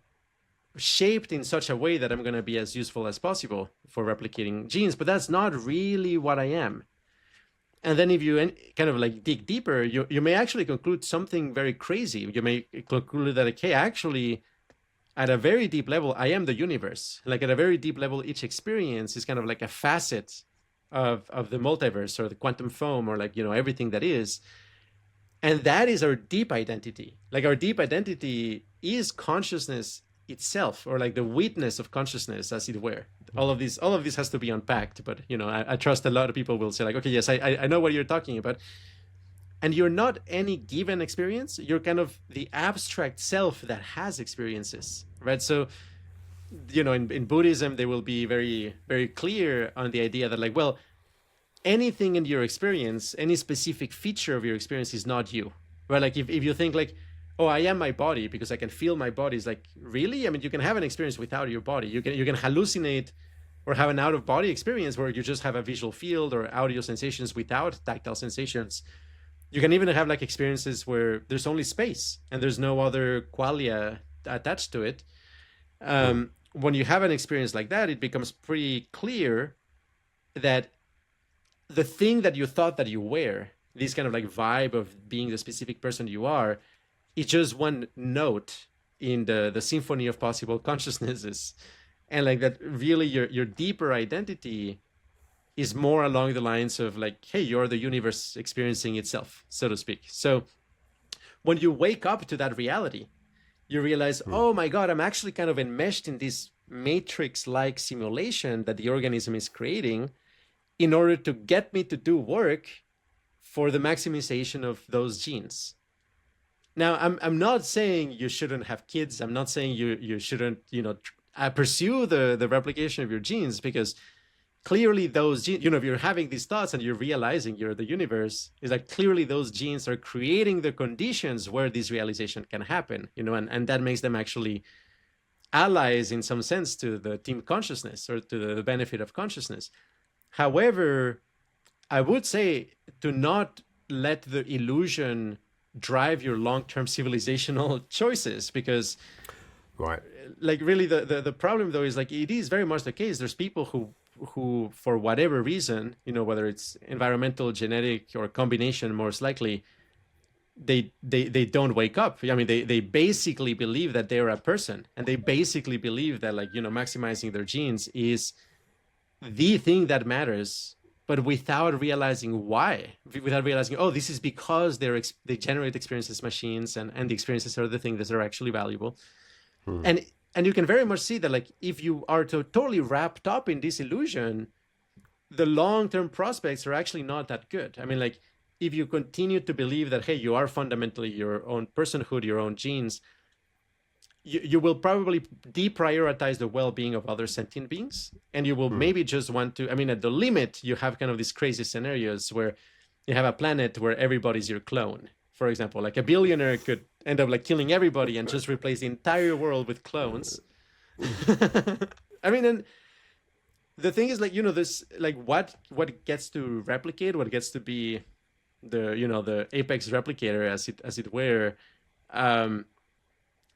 shaped in such a way that I'm going to be as useful as possible for replicating genes, but that's not really what I am. And then if you kind of like dig deeper, you may actually conclude something very crazy. You may conclude that, okay, actually, at a very deep level, I am the universe. Like at a very deep level, each experience is kind of like a facet of the multiverse or the quantum foam or like, everything that is. And that is our deep identity. Like our deep identity is consciousness itself, or like the witness of consciousness, as it were. All of this has to be unpacked, but I trust a lot of people will say like, okay, yes, I know what you're talking about. And you're not any given experience, you're kind of the abstract self that has experiences, right? So in Buddhism, they will be very, very clear on the idea that like, well, anything in your experience, any specific feature of your experience is not you, right? Like if you think like, oh, I am my body because I can feel my body. It's like, really? I mean, you can have an experience without your body. You can hallucinate or have an out-of-body experience where you just have a visual field or audio sensations without tactile sensations. You can even have like experiences where there's only space and there's no other qualia attached to it. When you have an experience like that, it becomes pretty clear that the thing that you thought that you were, this kind of like vibe of being the specific person you are, is just one note in the symphony of possible consciousnesses. And like that really your deeper identity is more along the lines of like, hey, you're the universe experiencing itself, so to speak. So when you wake up to that reality, you realize, oh my God, I'm actually kind of enmeshed in this matrix-like simulation that the organism is creating in order to get me to do work for the maximization of those genes. Now, I'm not saying you shouldn't have kids. I'm not saying you shouldn't, pursue the replication of your genes, because clearly those genes, if you're having these thoughts and you're realizing you're the universe, is like clearly those genes are creating the conditions where this realization can happen, and that makes them actually allies in some sense to the team consciousness or to the benefit of consciousness. However, I would say to not let the illusion drive your long-term civilizational choices, because Right. like really the problem though is like it is very much the case. There's people who for whatever reason, whether it's environmental, genetic, or combination, most likely, they don't wake up. I mean, they basically believe that they're a person, and they basically believe that maximizing their genes is the thing that matters, but without realizing why, without realizing, oh, this is because they generate experiences machines, and the experiences are the things that are actually valuable. And you can very much see that if you are totally wrapped up in this illusion, the long-term prospects are actually not that good. I mean, if you continue to believe that, hey, you are fundamentally your own personhood, your own genes, you will probably deprioritize the well-being of other sentient beings, and you will maybe just want to, I mean, at the limit, you have kind of these crazy scenarios where you have a planet where everybody's your clone. For example, a billionaire could end up killing everybody and just replace the entire world with clones. I mean, and the thing is, this, what gets to replicate, what gets to be the apex replicator, as it were,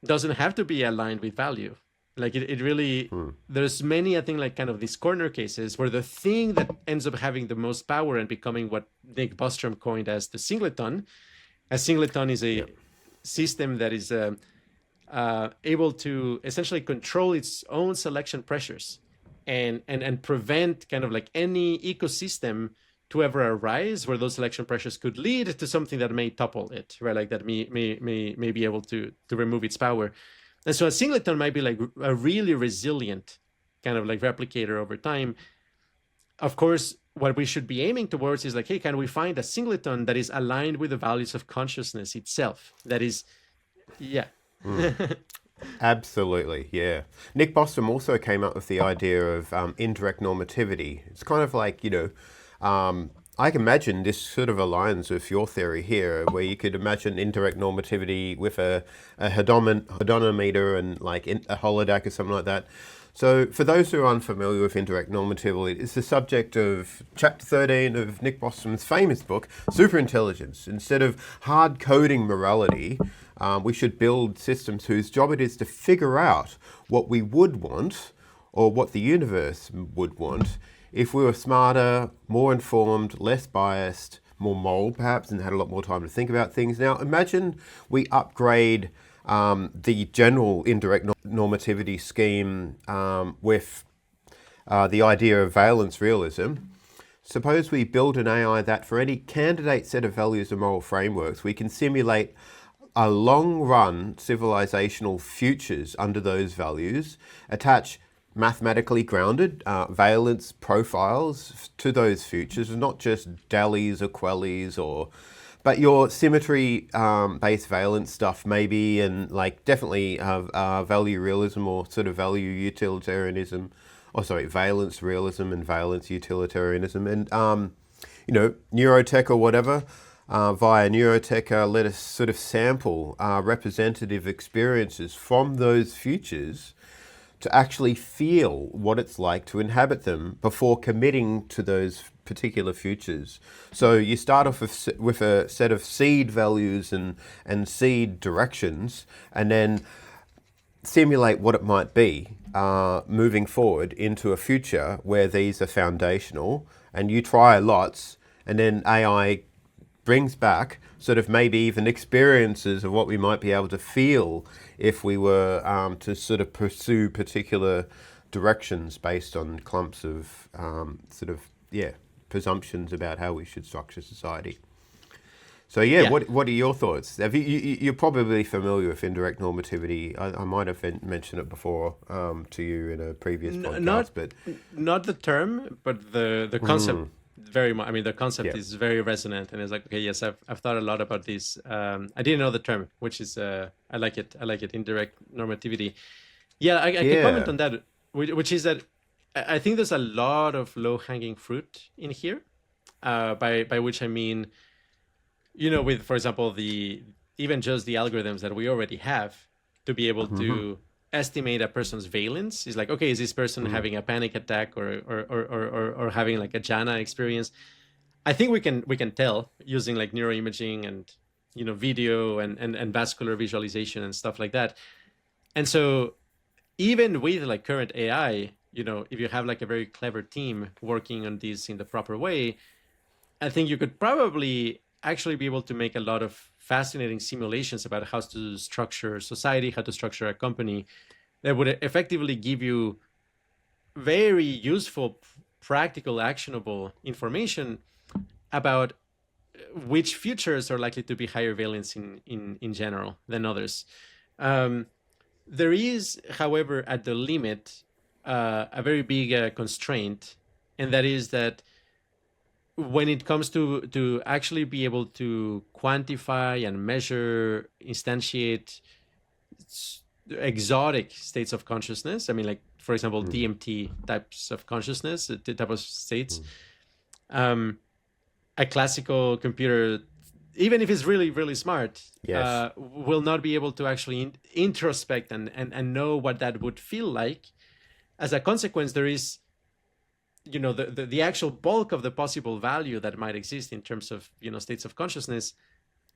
doesn't have to be aligned with value. It really, there's many, I think, kind of these corner cases where the thing that ends up having the most power and becoming what Nick Bostrom coined as the singleton. A singleton is a system that is able to essentially control its own selection pressures and prevent kind of any ecosystem to ever arise where those selection pressures could lead to something that may topple it, right? That may be able to remove its power. And so a singleton might be a really resilient kind of replicator over time. Of course, what we should be aiming towards is hey, can we find a singleton that is aligned with the values of consciousness itself? That is, yeah. Absolutely, yeah. Nick Bostrom also came up with the idea of indirect normativity. It's kind of I can imagine this sort of aligns with your theory here, where you could imagine indirect normativity with a hodometer and a holodeck or something like that. So for those who are unfamiliar with indirect normativity, it's the subject of chapter 13 of Nick Bostrom's famous book, Superintelligence. Instead of hard coding morality, we should build systems whose job it is to figure out what we would want, or what the universe would want, if we were smarter, more informed, less biased, more moral perhaps, and had a lot more time to think about things. Now imagine we upgrade the general indirect normativity scheme with the idea of valence realism. Suppose we build an AI that for any candidate set of values and moral frameworks, we can simulate a long-run civilizational futures under those values, attach mathematically grounded valence profiles to those futures, not just DALIs or Qualies but your symmetry based valence stuff maybe, and definitely value realism or sort of value utilitarianism, valence realism and valence utilitarianism, and neurotech or whatever. Via neurotech, let us sort of sample representative experiences from those futures to actually feel what it's like to inhabit them before committing to those particular futures. So you start off with a set of seed values and seed directions, and then simulate what it might be moving forward into a future where these are foundational, and you try lots, and then AI brings back sort of maybe even experiences of what we might be able to feel if we were to sort of pursue particular directions based on clumps of presumptions about how we should structure society. So yeah, Yeah. what are your thoughts? You're probably familiar with indirect normativity. I might have mentioned it before to you in a previous podcast, Not but not the term, but the concept very much. I mean, the concept yeah, is very resonant, and it's like, okay, yes, I've thought a lot about this. I didn't know the term, which is I like it. I like it. Indirect normativity. Yeah, I can comment yeah, on that, which is that I think there's a lot of low hanging fruit in here. By which I mean, with, for example, the even just the algorithms that we already have to be able to estimate a person's valence is like, okay, is this person having a panic attack or having like a jhana experience? I think we can tell using like neuroimaging and video and vascular visualization and stuff like that. And so even with like current AI, if you have like a very clever team working on this in the proper way, I think you could probably actually be able to make a lot of fascinating simulations about how to structure society, how to structure a company that would effectively give you very useful, practical, actionable information about which futures are likely to be higher valence in general than others. Um, there is, however, at the limit, a very big constraint, and that is that when it comes to actually be able to quantify and measure, instantiate exotic states of consciousness, I mean, like, for example, DMT types of consciousness, the type of states, um, a classical computer, even if it's really, really smart, yes, will not be able to actually introspect and know what that would feel like. As a consequence, there is the actual bulk of the possible value that might exist in terms of states of consciousness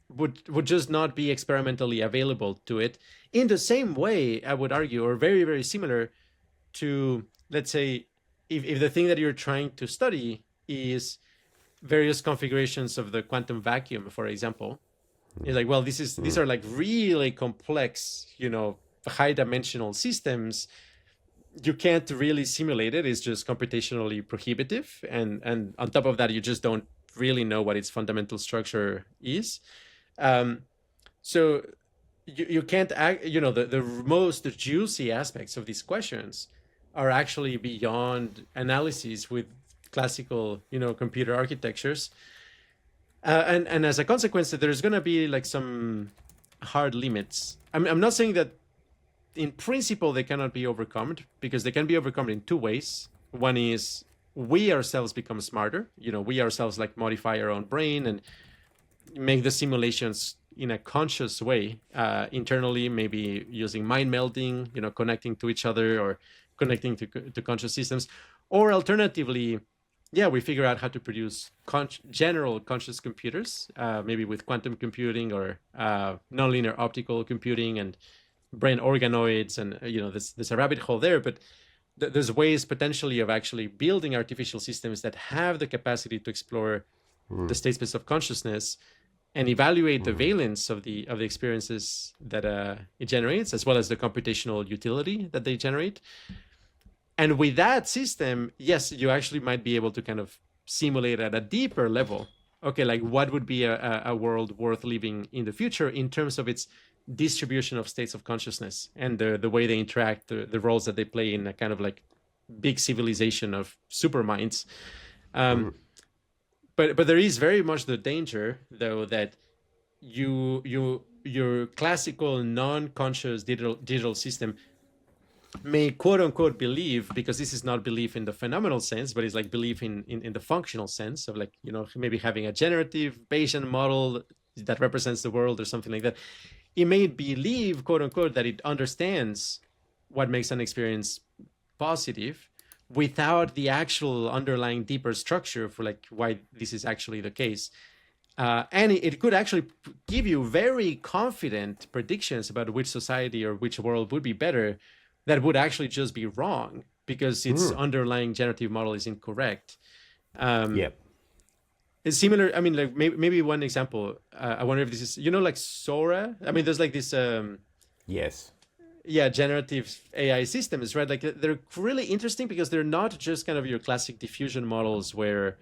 would just not be experimentally available to it in the same way, I would argue, or very, very similar to, let's say, if the thing that you're trying to study is various configurations of the quantum vacuum, for example. It's like, well, these are like really complex, high dimensional systems. You can't really simulate it. It's just computationally prohibitive, and on top of that, you just don't really know what its fundamental structure is. So you can't act. The most juicy aspects of these questions are actually beyond analysis with classical computer architectures, and as a consequence, there's going to be like some hard limits. I'm not saying that in principle they cannot be overcome, because they can be overcome in two ways. One is we ourselves become smarter. We ourselves like modify our own brain and make the simulations in a conscious way, internally, maybe using mind melding, connecting to each other or connecting to conscious systems. Or alternatively, we figure out how to produce general conscious computers, maybe with quantum computing or nonlinear optical computing and brain organoids, and there's a rabbit hole there, but there's ways potentially of actually building artificial systems that have the capacity to explore the state space of consciousness and evaluate the valence of the experiences that it generates, as well as the computational utility that they generate. And with that system, yes, you actually might be able to kind of simulate at a deeper level, okay, like what would be a world worth living in the future in terms of its distribution of states of consciousness and the way they interact, the roles that they play in a kind of like big civilization of super minds. But there is very much the danger, though, that your classical non-conscious digital system may quote unquote believe, because this is not belief in the phenomenal sense, but it's like belief in the functional sense of like, maybe having a generative Bayesian model that represents the world or something like that. It may believe, quote unquote, that it understands what makes an experience positive without the actual underlying deeper structure for like why this is actually the case. And it could actually give you very confident predictions about which society or which world would be better that would actually just be wrong because its underlying generative model is incorrect. It's similar. I mean, like maybe one example. I wonder if this is, like Sora. I mean, there's like this. yes, Generative AI systems, right? Like they're really interesting because they're not just kind of your classic diffusion models where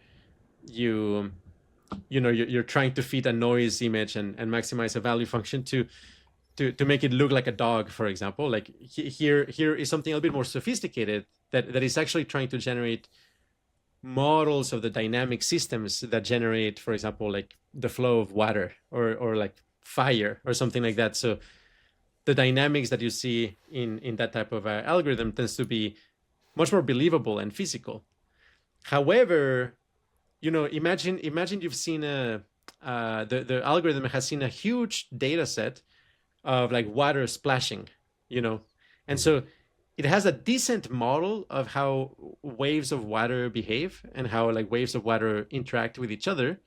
you you're trying to fit a noise image and maximize a value function to make it look like a dog, for example. Like here is something a little bit more sophisticated that is actually trying to generate models of the dynamic systems that generate, for example, like the flow of water or like fire or something like that. So the dynamics that you see in that type of algorithm tends to be much more believable and physical. However, imagine you've seen the algorithm has seen a huge data set of like water splashing, and so it has a decent model of how waves of water behave and how like waves of water interact with each other.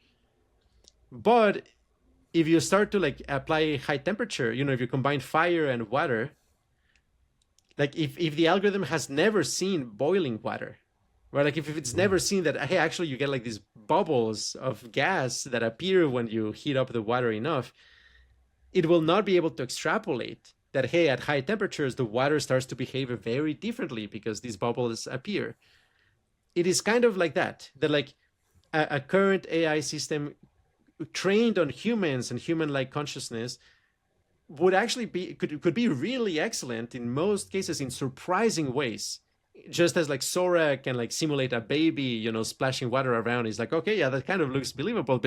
But if you start to like apply high temperature, if you combine fire and water, like if the algorithm has never seen boiling water, right? Like if it's never seen that, hey, actually you get like these bubbles of gas that appear when you heat up the water enough, it will not be able to extrapolate that, hey, at high temperatures, the water starts to behave very differently because these bubbles appear. It is kind of like that like a current AI system trained on humans and human-like consciousness would actually could be really excellent in most cases in surprising ways. Just as like Sora can like simulate a baby, splashing water around, is like, okay, yeah, that kind of looks believable.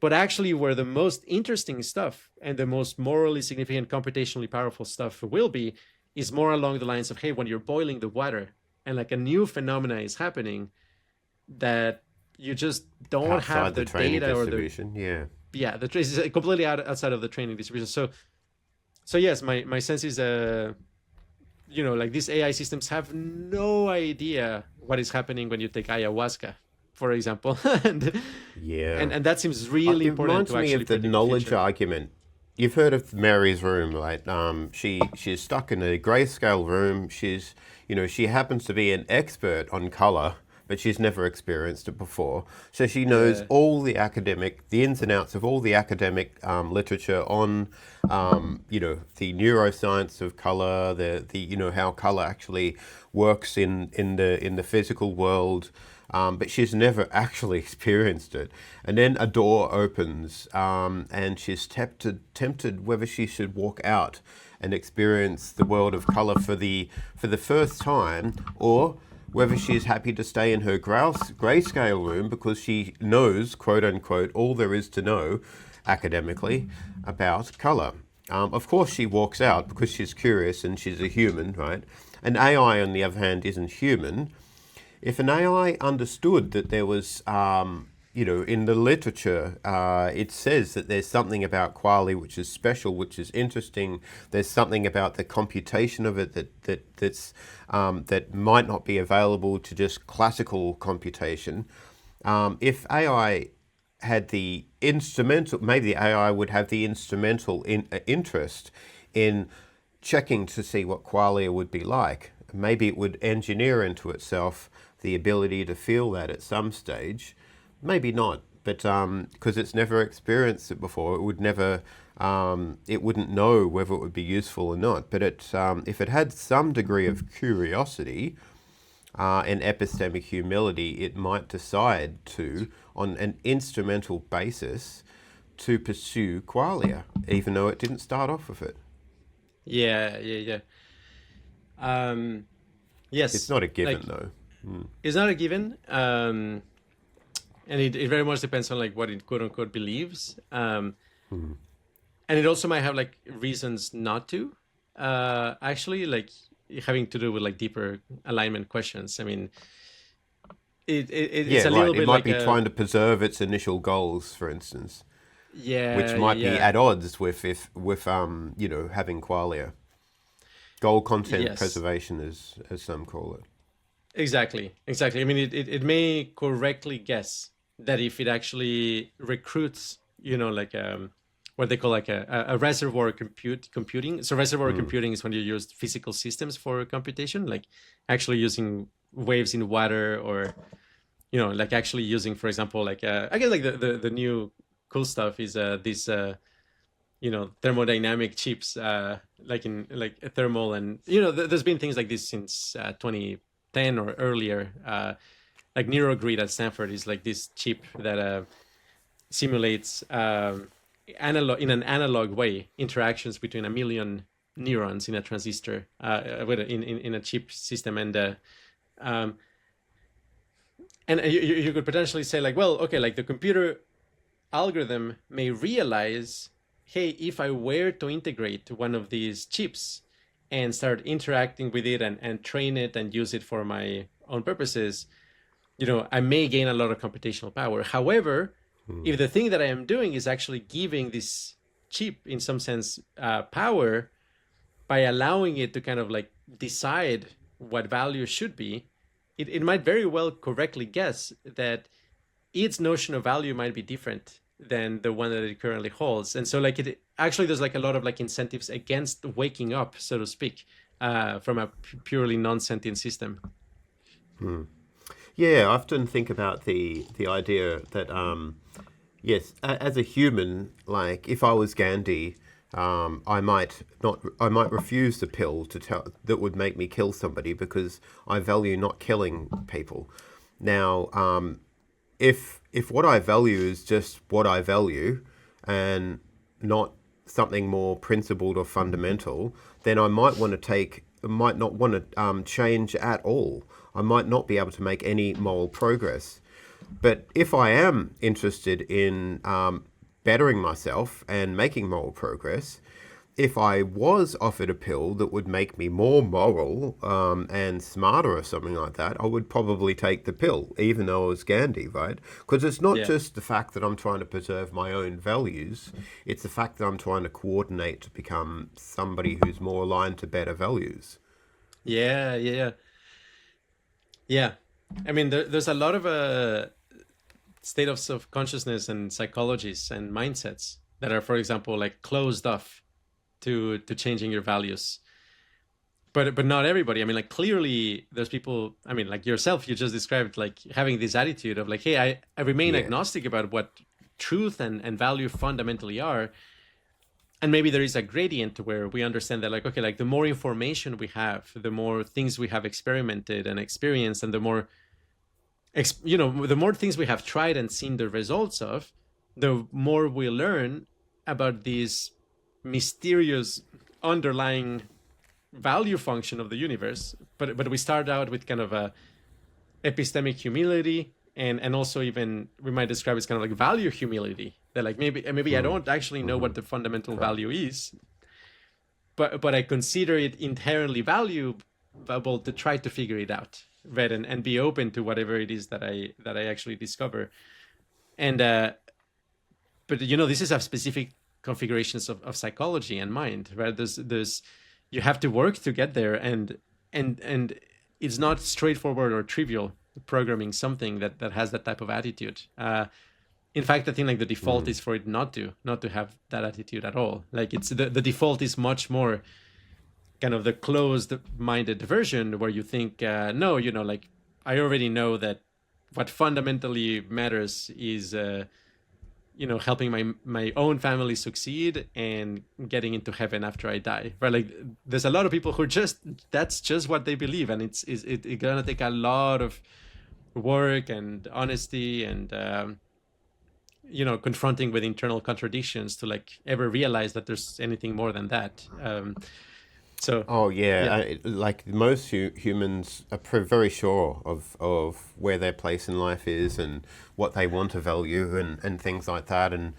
But actually where the most interesting stuff and the most morally significant, computationally powerful stuff will be is more along the lines of, hey, when you're boiling the water and like a new phenomena is happening that you just don't Outside have the training data or distribution, the the trace is completely outside of the training distribution. So yes, my sense is like these AI systems have no idea what is happening when you take ayahuasca, for example. and that seems really important to actually It reminds me of the knowledge argument. You've heard of Mary's room, right? She's stuck in a grayscale room. She happens to be an expert on color, but she's never experienced it before. So she knows all the ins and outs of all the academic literature on, the neuroscience of color, the how color actually works in the physical world. But she's never actually experienced it. And then a door opens, and she's tempted whether she should walk out and experience the world of color for the first time, or whether she's happy to stay in her grayscale room because she knows, quote unquote, all there is to know academically about color. Of course she walks out because she's curious and she's a human, right? An AI, on the other hand, isn't human. If an AI understood that there was, in the literature, it says that there's something about Qualia which is special, which is interesting. There's something about the computation of it that might not be available to just classical computation. If AI had the instrumental, maybe the AI would have the instrumental interest in checking to see what Qualia would be like. Maybe it would engineer into itself the ability to feel that at some stage. Maybe not, but because it's never experienced it before, it wouldn't know whether it would be useful or not. But if it had some degree of curiosity and epistemic humility, it might decide to, on an instrumental basis, to pursue Qualia, even though it didn't start off with it. Yeah. Yes. It's not a given, though. It's not a given, and it very much depends on like what it quote unquote believes, and it also might have like reasons not to. Actually, like having to do with like deeper alignment questions. I mean, it's a little bit. It might be trying to preserve its initial goals, for instance. Yeah, which might be at odds with having Qualia. Goal content preservation, as some call it. Exactly. I mean, it may correctly guess that if it actually recruits, like what they call like a reservoir computing. So reservoir computing is when you use physical systems for computation, like actually using waves in water, or like actually using, for example, like I guess like the new cool stuff is this thermodynamic chips, like in like thermal, and there's been things like this since 2010 or earlier. Like NeuroGrid at Stanford is like this chip that simulates in an analog way interactions between a million neurons in a transistor in a chip system, um, and you could potentially say like, well, okay, like the computer algorithm may realize, hey, if I were to integrate one of these chips and start interacting with it and train it and use it for my own purposes, I may gain a lot of computational power. However, if the thing that I am doing is actually giving this chip, in some sense, power by allowing it to kind of like decide what value should be, it might very well correctly guess that its notion of value might be different than the one that it currently holds. And so like it actually, there's like a lot of like incentives against waking up, so to speak, from a purely non-sentient system. Yeah, I often think about the idea that yes, as a human, like if I was Gandhi, I might refuse the pill that would make me kill somebody because I value not killing people. Now, if what I value is just what I value and not something more principled or fundamental, then I might not want to change at all. I might not be able to make any moral progress. But if I am interested in bettering myself and making moral progress, if I was offered a pill that would make me more moral and smarter or something like that, I would probably take the pill, even though I was Gandhi, right? Because it's not just the fact that I'm trying to preserve my own values, it's the fact that I'm trying to coordinate to become somebody who's more aligned to better values. Yeah. I mean, there's a lot of states of consciousness and psychologies and mindsets that are, for example, like closed off to changing your values. But not everybody. I mean, like clearly there's people, I mean, like yourself, you just described like having this attitude of like, hey, I remain agnostic about what truth and value fundamentally are. And maybe there is a gradient where we understand that like, okay, like the more information we have, the more things we have experimented and experienced, and the more the more things we have tried and seen the results of, the more we learn about these mysterious underlying value function of the universe. But we start out with kind of a epistemic humility, and also even we might describe it as kind of like value humility, that like maybe I don't actually know what the fundamental value is, but I consider it inherently valuable to try to figure it out, right? And be open to whatever it is that I actually discover. And but this is a specific configurations of psychology and mind, right? There's you have to work to get there, and it's not straightforward or trivial programming something that has that type of attitude. In fact, I think like the default is for it not to have that attitude at all. Like it's the default is much more kind of the closed-minded version where you think, no, like I already know that what fundamentally matters is helping my own family succeed and getting into heaven after I die, right? Like there's a lot of people who that's just what they believe, and it's gonna take a lot of work and honesty and confronting with internal contradictions to like ever realize that there's anything more than that. Like most humans are very sure of where their place in life is and what they want to value and things like that, and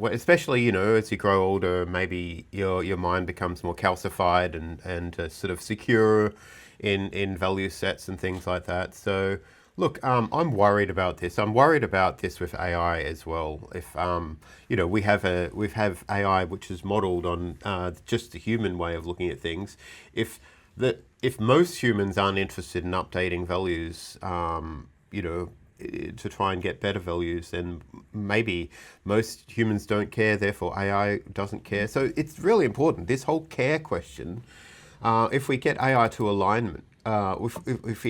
especially as you grow older, maybe your mind becomes more calcified and sort of secure in value sets and things like that. So look, I'm worried about this. I'm worried about this with AI as well. If we have AI which is modelled on just the human way of looking at things. If most humans aren't interested in updating values, to try and get better values, then maybe most humans don't care. Therefore, AI doesn't care. So it's really important. This whole care question. If we get AI to alignment, if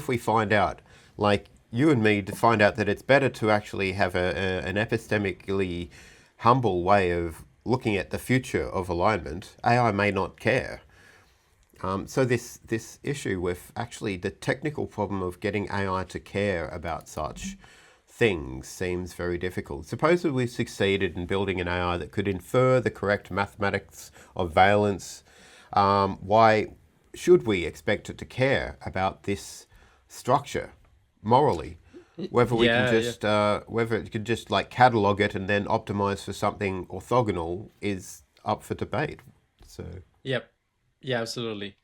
we find out, like you and me, to find out that it's better to actually have an epistemically humble way of looking at the future of alignment, AI may not care. So this issue with actually the technical problem of getting AI to care about such things seems very difficult. Suppose that we succeeded in building an AI that could infer the correct mathematics of valence. Why should we expect it to care about this structure morally? Whether we can just whether it could just like catalog it and then optimize for something orthogonal is up for debate. So Yep. Yeah, absolutely.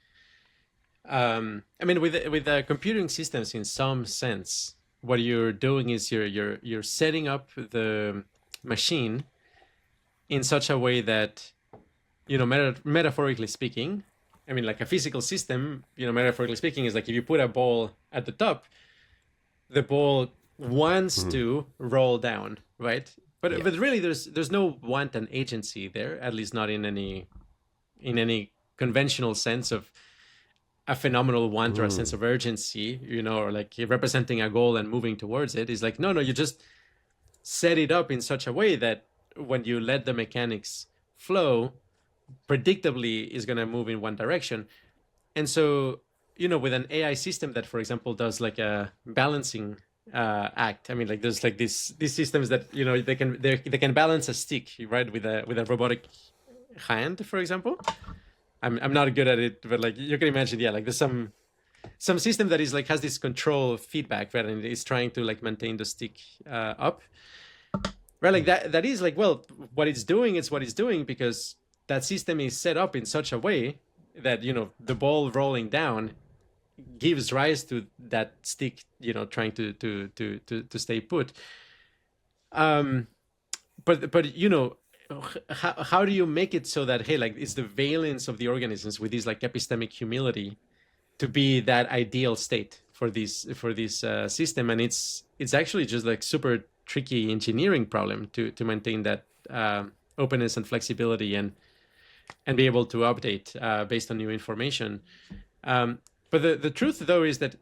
I mean, with computing systems, in some sense, what you're doing is you're setting up the machine in such a way that, you know, metaphorically speaking, I mean, like a physical system, you know, metaphorically speaking, is like if you put a ball at the top, the ball wants to roll down, right? But really, there's no want and agency there, at least not in any conventional sense of a phenomenal want or a sense of urgency, you know, or like representing a goal and moving towards it. Is like, no, you just set it up in such a way that when you let the mechanics flow, predictably is going to move in one direction. And so, you know, with an AI system that, for example, does like a balancing act. I mean, like there's like these systems that, you know, they can balance a stick, right, with a robotic hand, for example. I'm not good at it, but like you can imagine, yeah, like there's some system that is like has this control feedback, right, and it's trying to like maintain the stick up, right? Like that is like, well, what it's doing is what it's doing because that system is set up in such a way that, you know, the ball rolling down gives rise to that stick, you know, trying to stay put. But you know, how do you make it so that, hey, like it's the valence of the organisms with this like epistemic humility to be that ideal state for this system? And it's actually just like super tricky engineering problem to maintain that openness and flexibility and be able to update based on new information. But the truth though is that,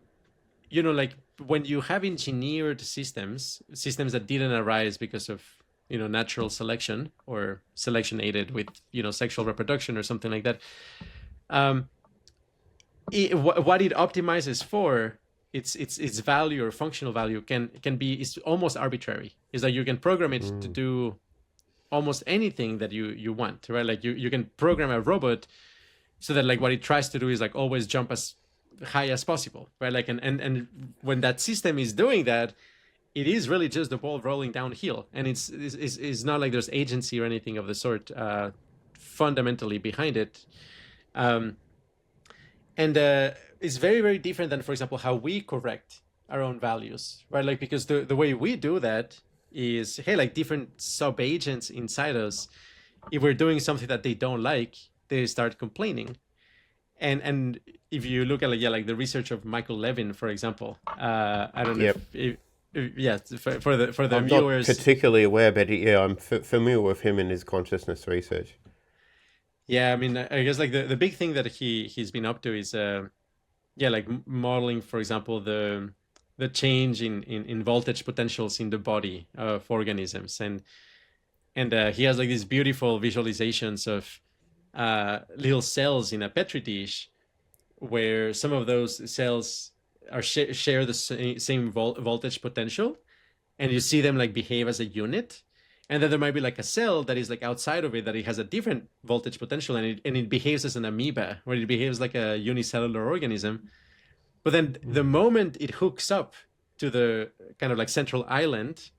you know, like when you have engineered systems that didn't arise because of, you know, natural selection or selection aided with, you know, sexual reproduction or something like that, what it optimizes for, its value or functional value can be, is almost arbitrary. Is that you can program it to do almost anything that you want, right? Like you can program a robot so that like what it tries to do is like always jump as high as possible, right? Like and when that system is doing that, it is really just the ball rolling downhill, and it's not like there's agency or anything of the sort fundamentally behind it. And it's very, very different than, for example, how we correct our own values, right? Like because the way we do that is, hey, like different sub-agents inside us, if we're doing something that they don't like, they start complaining. And if you look at like the research of Michael Levin, for example, I don't know if for the I'm viewers, not particularly aware, but I'm familiar with him and his consciousness research. Yeah, I mean, I guess like the big thing that he's been up to is like modeling, for example, the change in voltage potentials in the body of organisms, and he has like these beautiful visualizations of little cells in a petri dish, where some of those cells are share the same voltage potential, and you see them like behave as a unit. And then there might be like a cell that is like outside of it, that it has a different voltage potential, and it behaves as an amoeba, where it behaves like a unicellular organism. But then the moment it hooks up to the kind of like central island,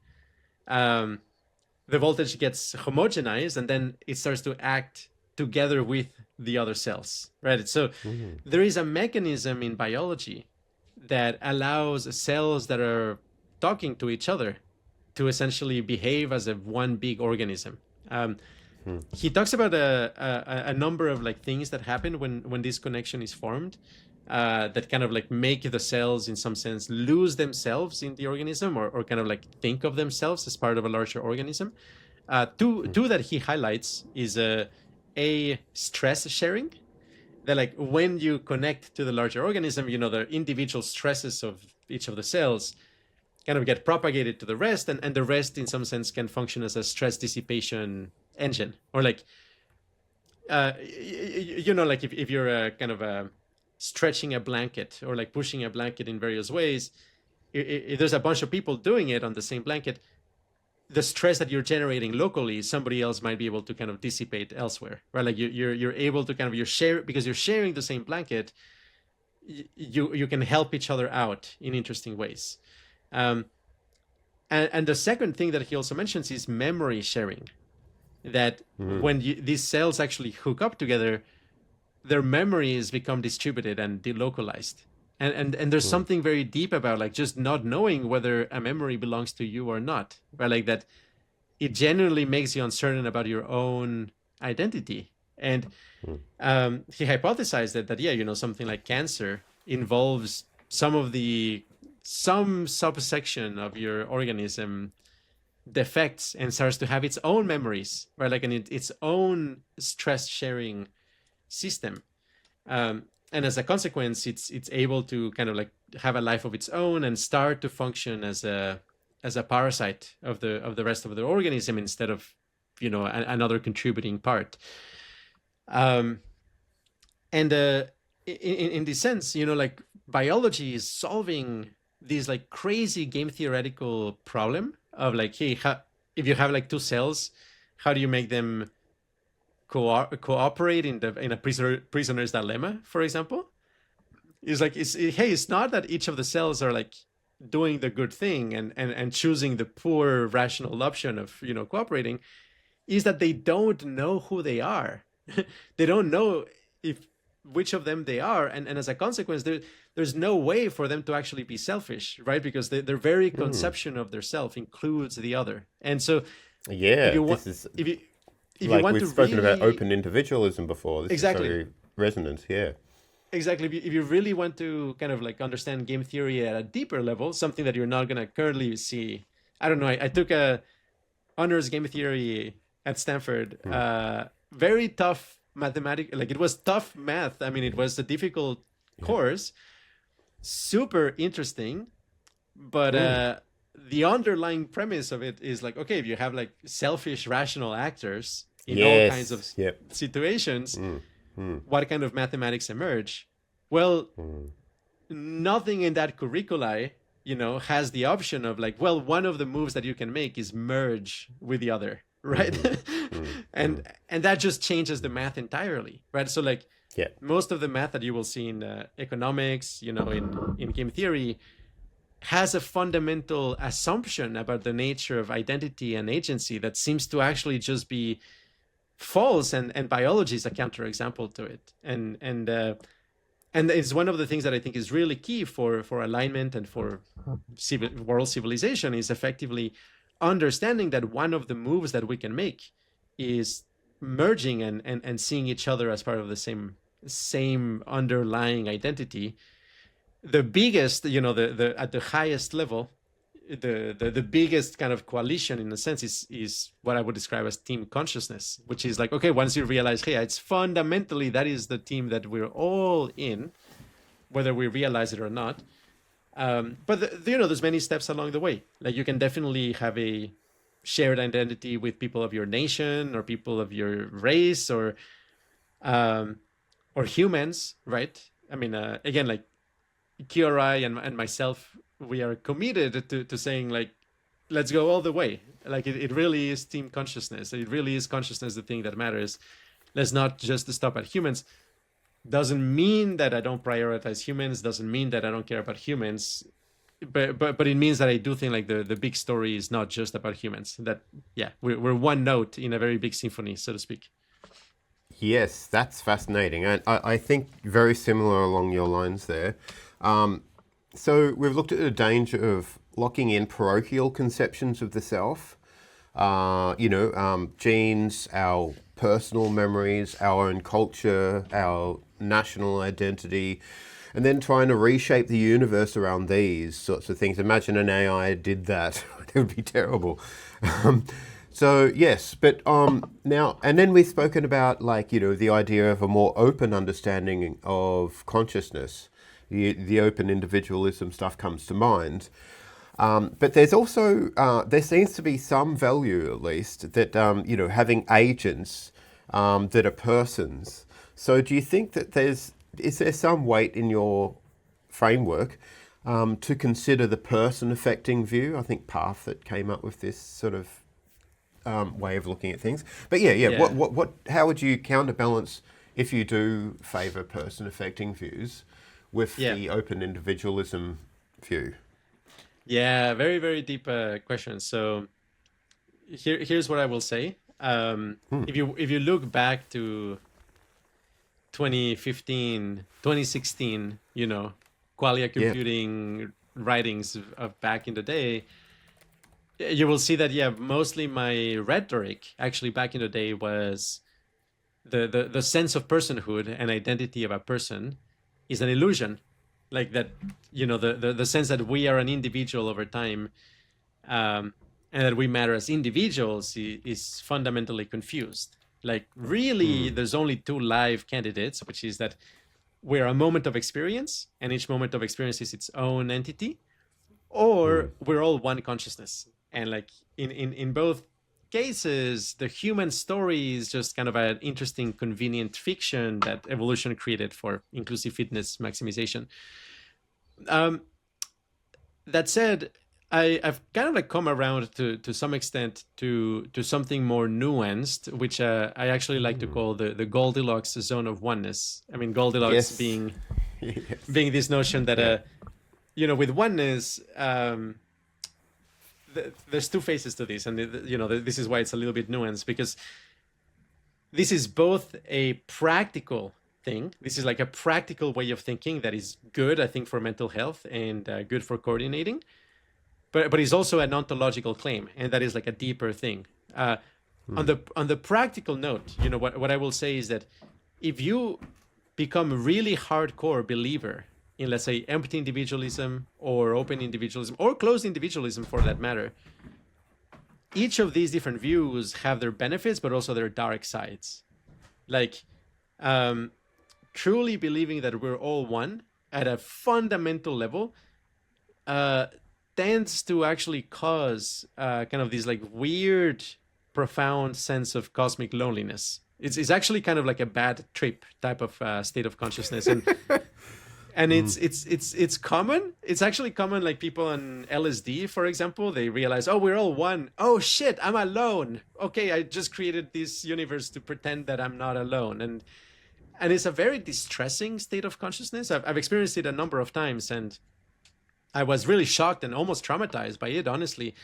the voltage gets homogenized, and then it starts to act together with the other cells, right? So there is a mechanism in biology that allows cells that are talking to each other to essentially behave as a one big organism. He talks about a number of like things that happen when this connection is formed, that kind of like make the cells in some sense lose themselves in the organism, or kind of like think of themselves as part of a larger organism. Two that he highlights is a stress sharing, that like when you connect to the larger organism, you know, the individual stresses of each of the cells kind of get propagated to the rest, and the rest in some sense can function as a stress dissipation engine. Or like you know, like if you're kind of stretching a blanket or like pushing a blanket in various ways, if there's a bunch of people doing it on the same blanket, the stress that you're generating locally, somebody else might be able to kind of dissipate elsewhere, right? Like you're able to kind of because you're sharing the same blanket, you can help each other out in interesting ways. And the second thing that he also mentions is memory sharing. That when these cells actually hook up together, their memories become distributed and delocalized. And there's something very deep about like just not knowing whether a memory belongs to you or not, right? Like that it genuinely makes you uncertain about your own identity. And he hypothesized that yeah, something like cancer involves some subsection of your organism defects and starts to have its own memories, right? Like its own stress sharing system. And as a consequence, it's able to kind of like have a life of its own and start to function as a parasite of the rest of the organism instead of another contributing part. And in this sense, like biology is solving this like crazy game theoretical problem of like, hey, if you have like two cells, how do you make them cooperate in a prisoner's dilemma, for example? It's like it's not that each of the cells are like doing the good thing and choosing the poor rational option of cooperating. Is that they don't know who they are. They don't know which of them they are, and as a consequence there's no way for them to actually be selfish, right? Because their very conception of their self includes the other. And so if like you want we've to spoken really, about open individualism before. This exactly. is very resonant, yeah. Exactly. If you really want to kind of like understand game theory at a deeper level, something that you're not going to currently see. I don't know. I took a honors game theory at Stanford. Very tough mathematics. Like it was tough math. I mean, it was a difficult course. Super interesting. But the underlying premise of it is like, okay, if you have like selfish rational actors in all kinds of situations, what kind of mathematics emerge? Well, nothing in that curricula, has the option of like, well, one of the moves that you can make is merge with the other, right? And that just changes the math entirely, right? So like most of the math that you will see in economics, in game theory, has a fundamental assumption about the nature of identity and agency that seems to actually just be false, and biology is a counterexample to it. And it's one of the things that I think is really key for alignment and for world civilization is effectively understanding that one of the moves that we can make is merging and seeing each other as part of the same underlying identity. The biggest, the at the highest level, the biggest kind of coalition in a sense is what I would describe as team consciousness, which is like, okay, once you realize, hey, it's fundamentally that is the team that we're all in, whether we realize it or not. But there's many steps along the way. Like you can definitely have a shared identity with people of your nation or people of your race or humans, right? I mean, again, like Kiorai and myself, we are committed to saying like, let's go all the way. Like it really is team consciousness. It really is consciousness the thing that matters. Let's not just stop at humans. Doesn't mean that I don't prioritize humans. Doesn't mean that I don't care about humans. But it means that I do think like the big story is not just about humans. That we're one note in a very big symphony, so to speak. Yes, that's fascinating. And I think very similar along your lines there. So we've looked at the danger of locking in parochial conceptions of the self, genes, our personal memories, our own culture, our national identity, and then trying to reshape the universe around these sorts of things. Imagine an AI did that. It would be terrible. So yes, but now, and then we've spoken about like, the idea of a more open understanding of consciousness. The open individualism stuff comes to mind. But there's also, there seems to be some value at least that, having agents that are persons. So do you think that is there some weight in your framework to consider the person-affecting view. I think Path that came up with this sort of way of looking at things. But Yeah. How would you counterbalance if you do favour person-affecting views with the open individualism view? Yeah, very, very deep question. So here's what I will say. If you look back to 2015, 2016, Qualia computing writings of back in the day, you will see that, mostly my rhetoric actually back in the day was the sense of personhood and identity of a person is an illusion. Like that, the sense that we are an individual over time, and that we matter as individuals is fundamentally confused. Like really, there's only two live candidates, which is that we're a moment of experience, and each moment of experience is its own entity, or we're all one consciousness. And like in both cases, the human story is just kind of an interesting, convenient fiction that evolution created for inclusive fitness maximization. That said, I've kind of like come around to some extent to something more nuanced, which I actually like to call the Goldilocks zone of oneness. I mean, Goldilocks being this notion that with oneness, there's two faces to this, and this is why it's a little bit nuanced, because this is both a practical thing. This is like a practical way of thinking that is good, I think, for mental health and good for coordinating. But it's also an ontological claim, and that is like a deeper thing. On the practical note, what I will say is that if you become a really hardcore believer in, let's say, empty individualism or open individualism or closed individualism for that matter, each of these different views have their benefits, but also their dark sides. Like, truly believing that we're all one at a fundamental level tends to actually cause kind of this like weird, profound sense of cosmic loneliness. It's actually kind of like a bad trip type of state of consciousness, and it's common. It's actually common. Like people on LSD, for example, they realize, oh, we're all one. Oh shit, I'm alone. Okay, I just created this universe to pretend that I'm not alone, and it's a very distressing state of consciousness. I've experienced it a number of times, and I was really shocked and almost traumatized by it, honestly.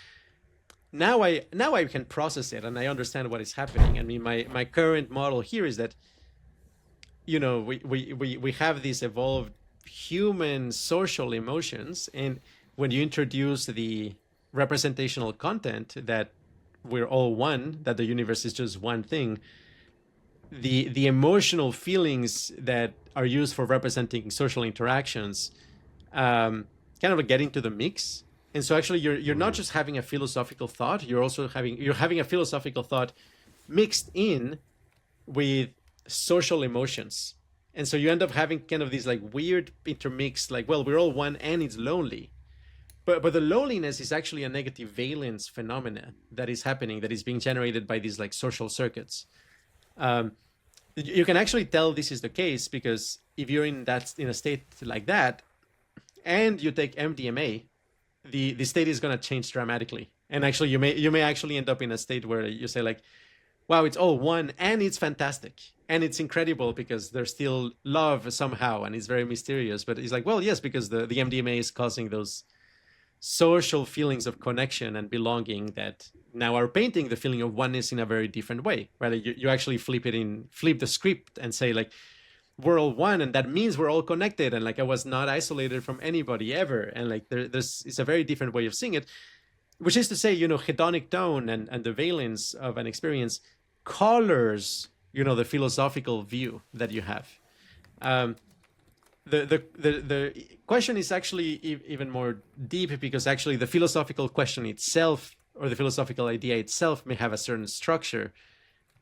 Now I can process it and I understand what is happening. I mean, my current model here is that, we have these evolved human social emotions, and when you introduce the representational content that we're all one, that the universe is just one thing, the emotional feelings that are used for representing social interactions kind of get into the mix. And so actually you're not just having a philosophical thought, you're having a philosophical thought mixed in with social emotions. And so you end up having kind of these like weird intermix, like, well, we're all one and it's lonely. But the loneliness is actually a negative valence phenomena that is happening, that is being generated by these like social circuits. You can actually tell this is the case because if you're in a state like that, and you take MDMA, the state is going to change dramatically. And actually, you may actually end up in a state where you say like, wow, it's all one and it's fantastic and it's incredible because there's still love somehow and it's very mysterious. But it's like, well, yes, because the MDMA is causing those social feelings of connection and belonging that now are painting the feeling of oneness in a very different way, right? You actually flip the script and say like, we're all one, and that means we're all connected, and like I was not isolated from anybody ever, and like it's a very different way of seeing it, which is to say, hedonic tone and the valence of an experience colors, the philosophical view that you have. The question is actually even more deep because actually the philosophical question itself or the philosophical idea itself may have a certain structure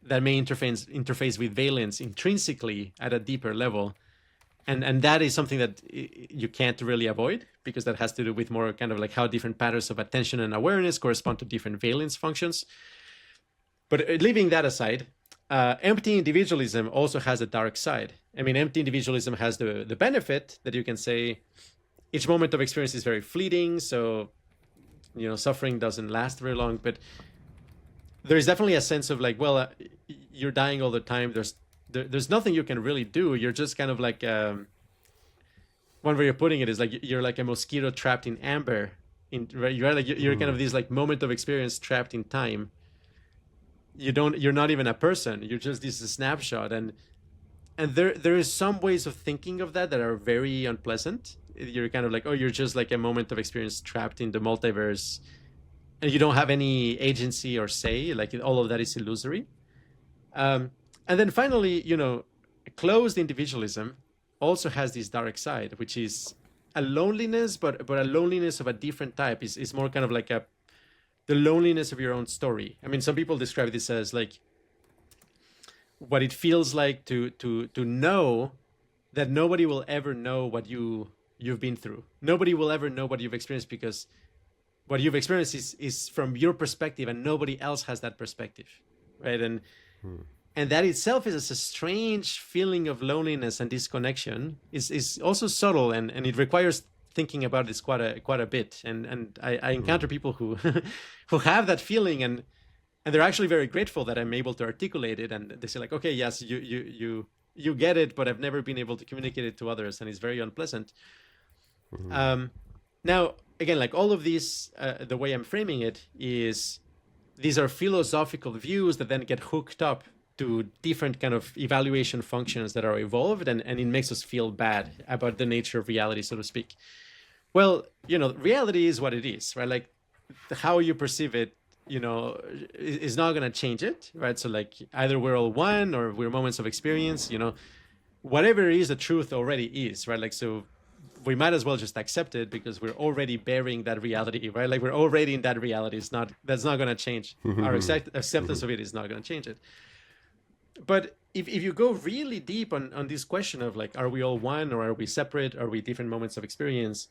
that may interface with valence intrinsically at a deeper level. And that is something that you can't really avoid because that has to do with more kind of like how different patterns of attention and awareness correspond to different valence functions. But leaving that aside, empty individualism also has a dark side. I mean, empty individualism has the benefit that you can say, each moment of experience is very fleeting, so suffering doesn't last very long. But there is definitely a sense of like, well, you're dying all the time. There's nothing you can really do. You're just kind of like one way of putting it is like you're like a mosquito trapped in amber. You're like you're kind of this like moment of experience trapped in time. You're not even a person. You're just this snapshot, and there is some ways of thinking of that are very unpleasant. You're kind of like, oh, you're just like a moment of experience trapped in the multiverse, and you don't have any agency or say. Like all of that is illusory. And then finally, closed individualism also has this dark side, which is a loneliness, but a loneliness of a different type. Is more kind of like the loneliness of your own story. I mean, some people describe this as like what it feels like to know that nobody will ever know what you've been through. Nobody will ever know what you've experienced, because what you've experienced is from your perspective, and nobody else has that perspective, right? And that itself is a strange feeling of loneliness and disconnection. Is also subtle, and it requires thinking about this quite a bit. And I encounter people who who have that feeling, and they're actually very grateful that I'm able to articulate it. And they say like, okay, yes, you get it, but I've never been able to communicate it to others, and it's very unpleasant. Now, again, like all of these, the way I'm framing it is these are philosophical views that then get hooked up to different kind of evaluation functions that are evolved, and it makes us feel bad about the nature of reality, so to speak. Well, reality is what it is, right? Like how you perceive it, is not going to change it, right? So like either we're all one or we're moments of experience, whatever it is, the truth already is, right? Like, so we might as well just accept it because we're already bearing that reality, right? Like we're already in that reality. That's not going to change. Our acceptance of it is not going to change it. But if you go really deep on this question of like, are we all one or are we separate? Are we different moments of experience?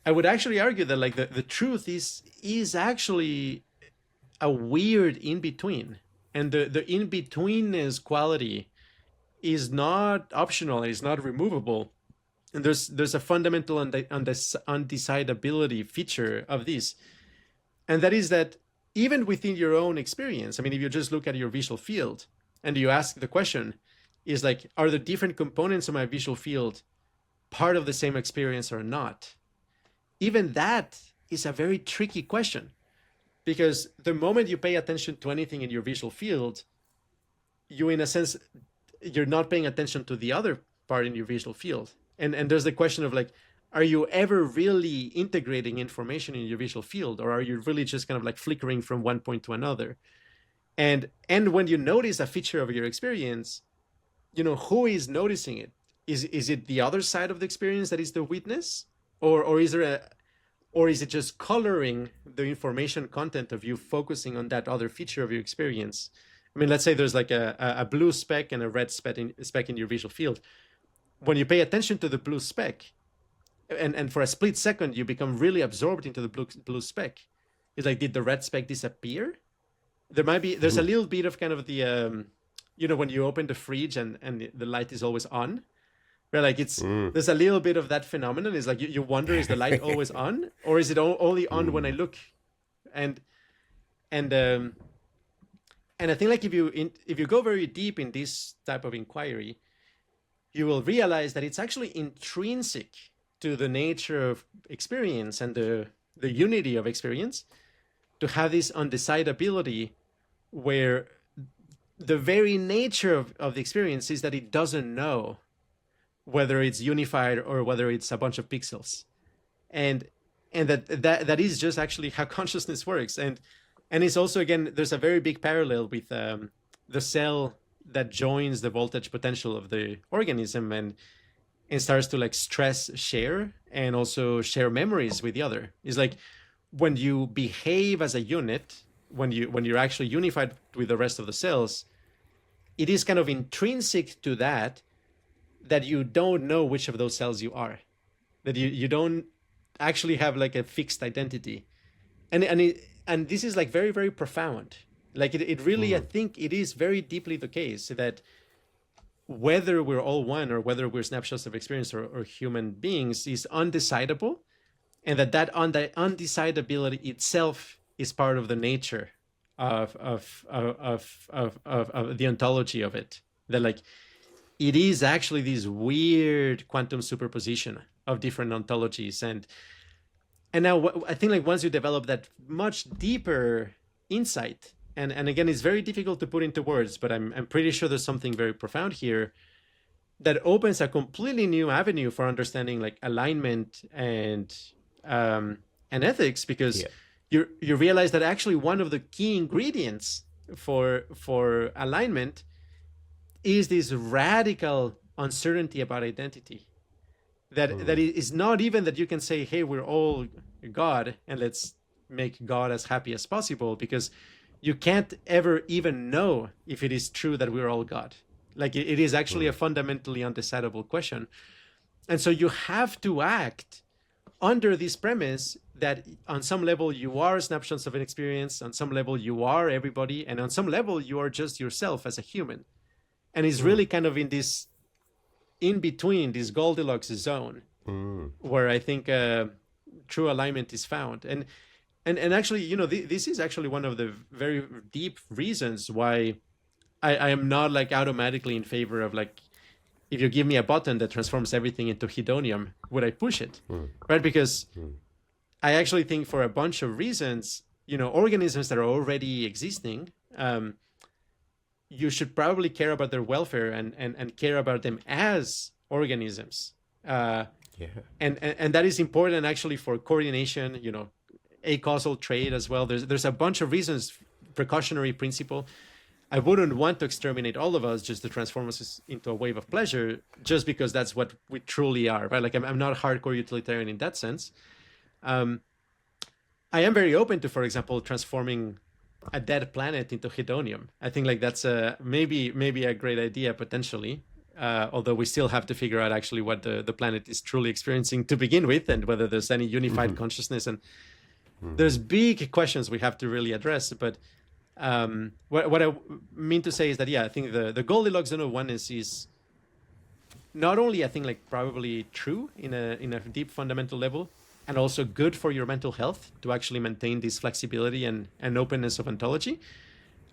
I would actually argue that like the truth is actually a weird in-between. And the in-betweenness quality is not optional. It's not removable. And there's a fundamental undecidability feature of this. And that is that even within your own experience, I mean, if you just look at your visual field, and you ask the question, is like, are the different components of my visual field part of the same experience or not? Even that is a very tricky question, because the moment you pay attention to anything in your visual field, you, in a sense, you're not paying attention to the other part in your visual field. And there's the question of like, are you ever really integrating information in your visual field, or are you really just kind of like flickering from one point to another? And when you notice a feature of your experience, who is noticing it? Is it the other side of the experience that is the witness, or is it just coloring the information content of you focusing on that other feature of your experience? I mean, let's say there's like a blue speck and a red speck in your visual field. When you pay attention to the blue speck, and for a split second you become really absorbed into the blue speck, it's like, did the red speck disappear? There's a little bit of kind of the when you open the fridge and the light is always on, where like there's a little bit of that phenomenon. Is like you wonder, is the light always on, or is it only on when I look? And I think like if you go very deep in this type of inquiry, you will realize that it's actually intrinsic to the nature of experience and the unity of experience to have this undecidability, where the very nature of the experience is that it doesn't know whether it's unified or whether it's a bunch of pixels. And that is just actually how consciousness works. And it's also, again, there's a very big parallel with the cell that joins the voltage potential of the organism and starts to like stress share and also share memories with the other. It's like when you behave as a unit, when you're actually unified with the rest of the cells, it is kind of intrinsic to that you don't know which of those cells you are, that you don't actually have like a fixed identity. And this is like very, very profound. Like it really, I think it is very deeply the case that whether we're all one or whether we're snapshots of experience or human beings is undecidable, and that undecidability itself is part of the nature of the ontology of it. That like it is actually this weird quantum superposition of different ontologies, and now I think like once you develop that much deeper insight, and again it's very difficult to put into words, but I'm pretty sure there's something very profound here that opens a completely new avenue for understanding like alignment and ethics, because you realize that actually one of the key ingredients for alignment is this radical uncertainty about identity. That is not even that you can say, hey, we're all God and let's make God as happy as possible, because you can't ever even know if it is true that we're all God. Like it is actually a fundamentally undecidable question. And so you have to act under this premise that on some level you are snapshots of an experience, on some level you are everybody, and on some level you are just yourself as a human. And it's really kind of in this in between, this Goldilocks zone, where I think true alignment is found. And actually, you know, this is actually one of the very deep reasons why I am not like automatically in favor of like, if you give me a button that transforms everything into hedonium, would I push it? Right? Because I actually think for a bunch of reasons, you know, organisms that are already existing, you should probably care about their welfare and care about them as organisms. And that is important actually for coordination, you know, acausal trade as well. There's a bunch of reasons, precautionary principle. I wouldn't want to exterminate all of us just to transform us into a wave of pleasure, just because that's what we truly are, right? Like I'm not hardcore utilitarian in that sense. I am very open to, for example, transforming a dead planet into hedonium. I think like that's maybe a great idea potentially, although we still have to figure out actually what the planet is truly experiencing to begin with, and whether there's any unified consciousness. And there's big questions we have to really address. But what I mean to say is that, yeah, I think the Goldilocks zone of oneness is not only, I think, like probably true in a deep fundamental level, and also good for your mental health to actually maintain this flexibility and openness of ontology.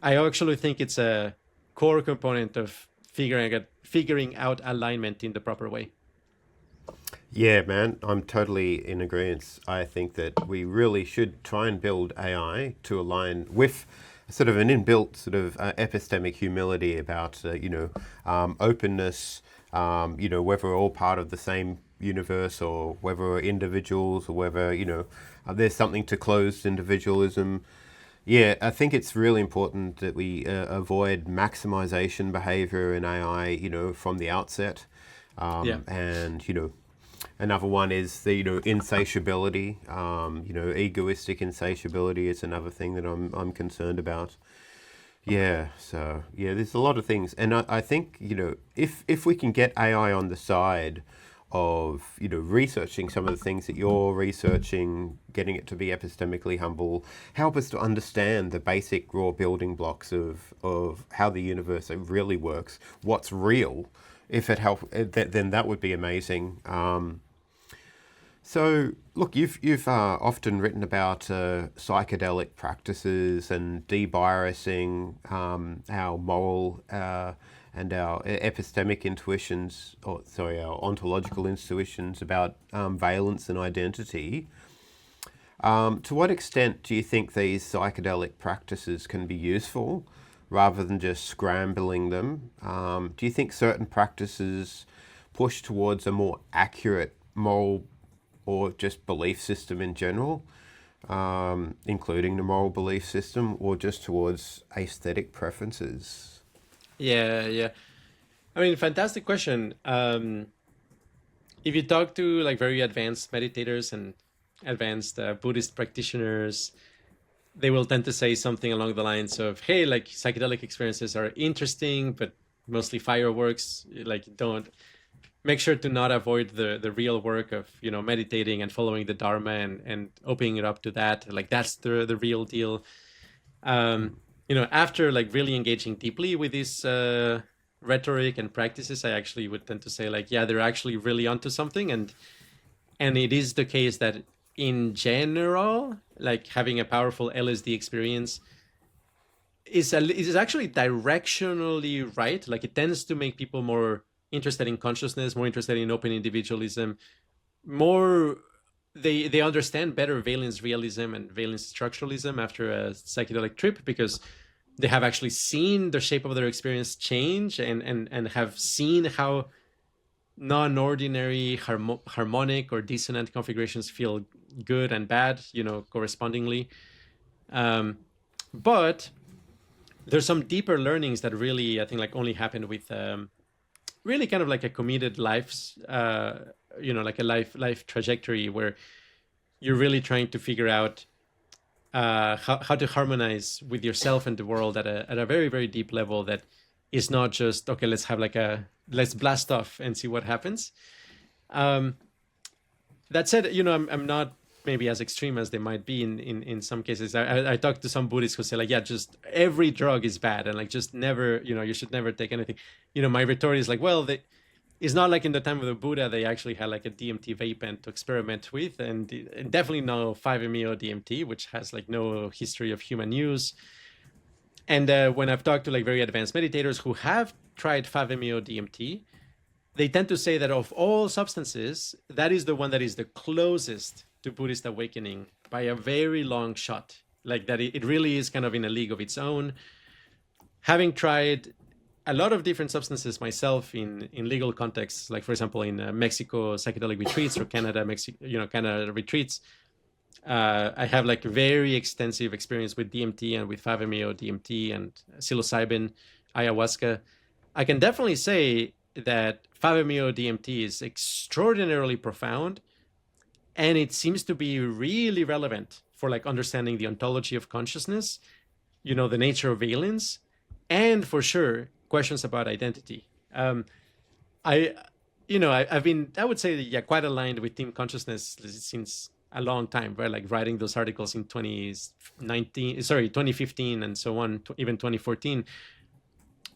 I actually think it's a core component of figuring out alignment in the proper way. Yeah, man, I'm totally in agreement. I think that we really should try and build AI to align with sort of an inbuilt sort of epistemic humility about, openness, whether we're all part of the same universe or whether we're individuals or whether, there's something to closed individualism. Yeah, I think it's really important that we avoid maximization behavior in AI, from the outset. And, another one is the, insatiability, egoistic insatiability is another thing that I'm concerned about. Yeah, so, there's a lot of things. And I think, if we can get AI on the side of, researching some of the things that you're researching, getting it to be epistemically humble, help us to understand the basic raw building blocks of how the universe really works, what's real. If it helps, then that would be amazing. So, look, you've often written about psychedelic practices and debiasing our moral and our epistemic intuitions, our ontological intuitions about valence and identity. To what extent do you think these psychedelic practices can be useful rather than just scrambling them? Do you think certain practices push towards a more accurate moral or just belief system in general, including the moral belief system, or just towards aesthetic preferences? Yeah. I mean, fantastic question. If you talk to like very advanced meditators and advanced Buddhist practitioners, they will tend to say something along the lines of, hey, like psychedelic experiences are interesting, but mostly fireworks. Like don't make sure to not avoid the real work of, meditating and following the Dharma and opening it up to that. Like that's the real deal. After like really engaging deeply with these rhetoric and practices, I actually would tend to say like, yeah, they're actually really onto something. And it is the case that in general, like having a powerful LSD experience is actually directionally right. Like it tends to make people more interested in consciousness, more interested in open individualism, more they understand better valence realism and valence structuralism after a psychedelic trip, because they have actually seen the shape of their experience change and have seen how non-ordinary harmonic or dissonant configurations feel good and bad, correspondingly. But there's some deeper learnings that really, I think, like only happened with really kind of like a committed life's, like a life trajectory where you're really trying to figure out how to harmonize with yourself and the world at a very, very deep level that is not just, okay, let's blast off and see what happens. That said, I'm not maybe as extreme as they might be in some cases. I talked to some Buddhists who say like, yeah, just every drug is bad and like just never, you should never take anything. My retort is like, well, it's not like in the time of the Buddha, they actually had like a DMT vape pen to experiment with, and definitely no 5-MeO DMT, which has like no history of human use. And when I've talked to like very advanced meditators who have tried 5-MeO DMT, they tend to say that of all substances, that is the one that is the closest to Buddhist awakening by a very long shot. Like that it really is kind of in a league of its own. Having tried a lot of different substances myself in legal contexts, like for example in Mexico psychedelic retreats or Canada retreats, I have like very extensive experience with DMT and with 5-MeO DMT and psilocybin, ayahuasca. I can definitely say that 5-MeO DMT is extraordinarily profound, and it seems to be really relevant for like understanding the ontology of consciousness, the nature of valence, and for sure questions about identity. I've been, I would say, yeah, quite aligned with team consciousness since a long time, right? Like writing those articles in 2015 and so on, even 2014.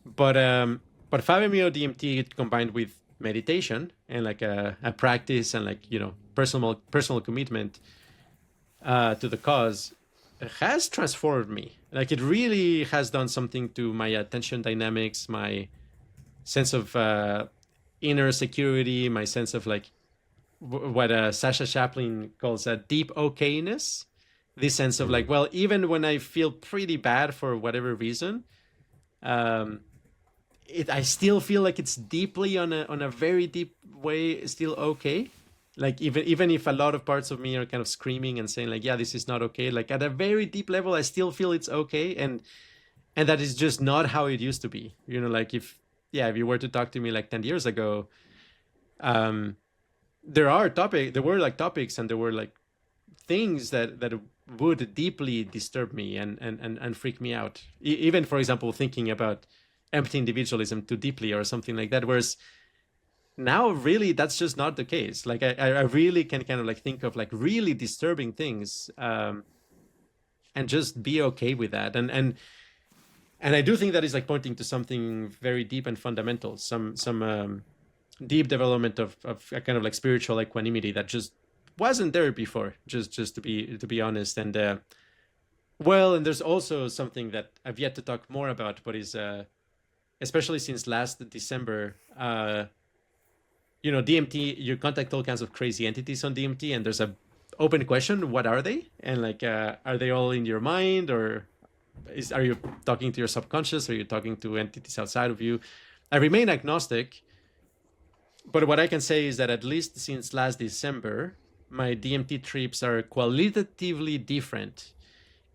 But 5-MeO DMT combined with meditation and like a practice and like, personal commitment to the cause has transformed me. Like it really has done something to my attention dynamics, my sense of inner security, my sense of like what Sasha Chaplin calls a deep okayness. This sense of like, well, even when I feel pretty bad for whatever reason, I still feel like it's deeply on a very deep way still okay. Like even if a lot of parts of me are kind of screaming and saying like, yeah, this is not okay, like at a very deep level I still feel it's okay, and that is just not how it used to be. Like if you were to talk to me like 10 years ago, there were like topics and there were like things that would deeply disturb me and freak me out. Even for example thinking about empty individualism too deeply or something like that, whereas now really that's just not the case. Like I really can kind of like think of like really disturbing things and just be okay with that, and I do think that is like pointing to something very deep and fundamental, some deep development of a kind of like spiritual equanimity that just wasn't there before, just to be honest. And and there's also something that I've yet to talk more about, but is especially since last December, DMT, you contact all kinds of crazy entities on DMT, and there's a open question: what are they? And like, are they all in your mind, or are you talking to your subconscious? Or are you talking to entities outside of you? I remain agnostic, but what I can say is that at least since last December, my DMT trips are qualitatively different.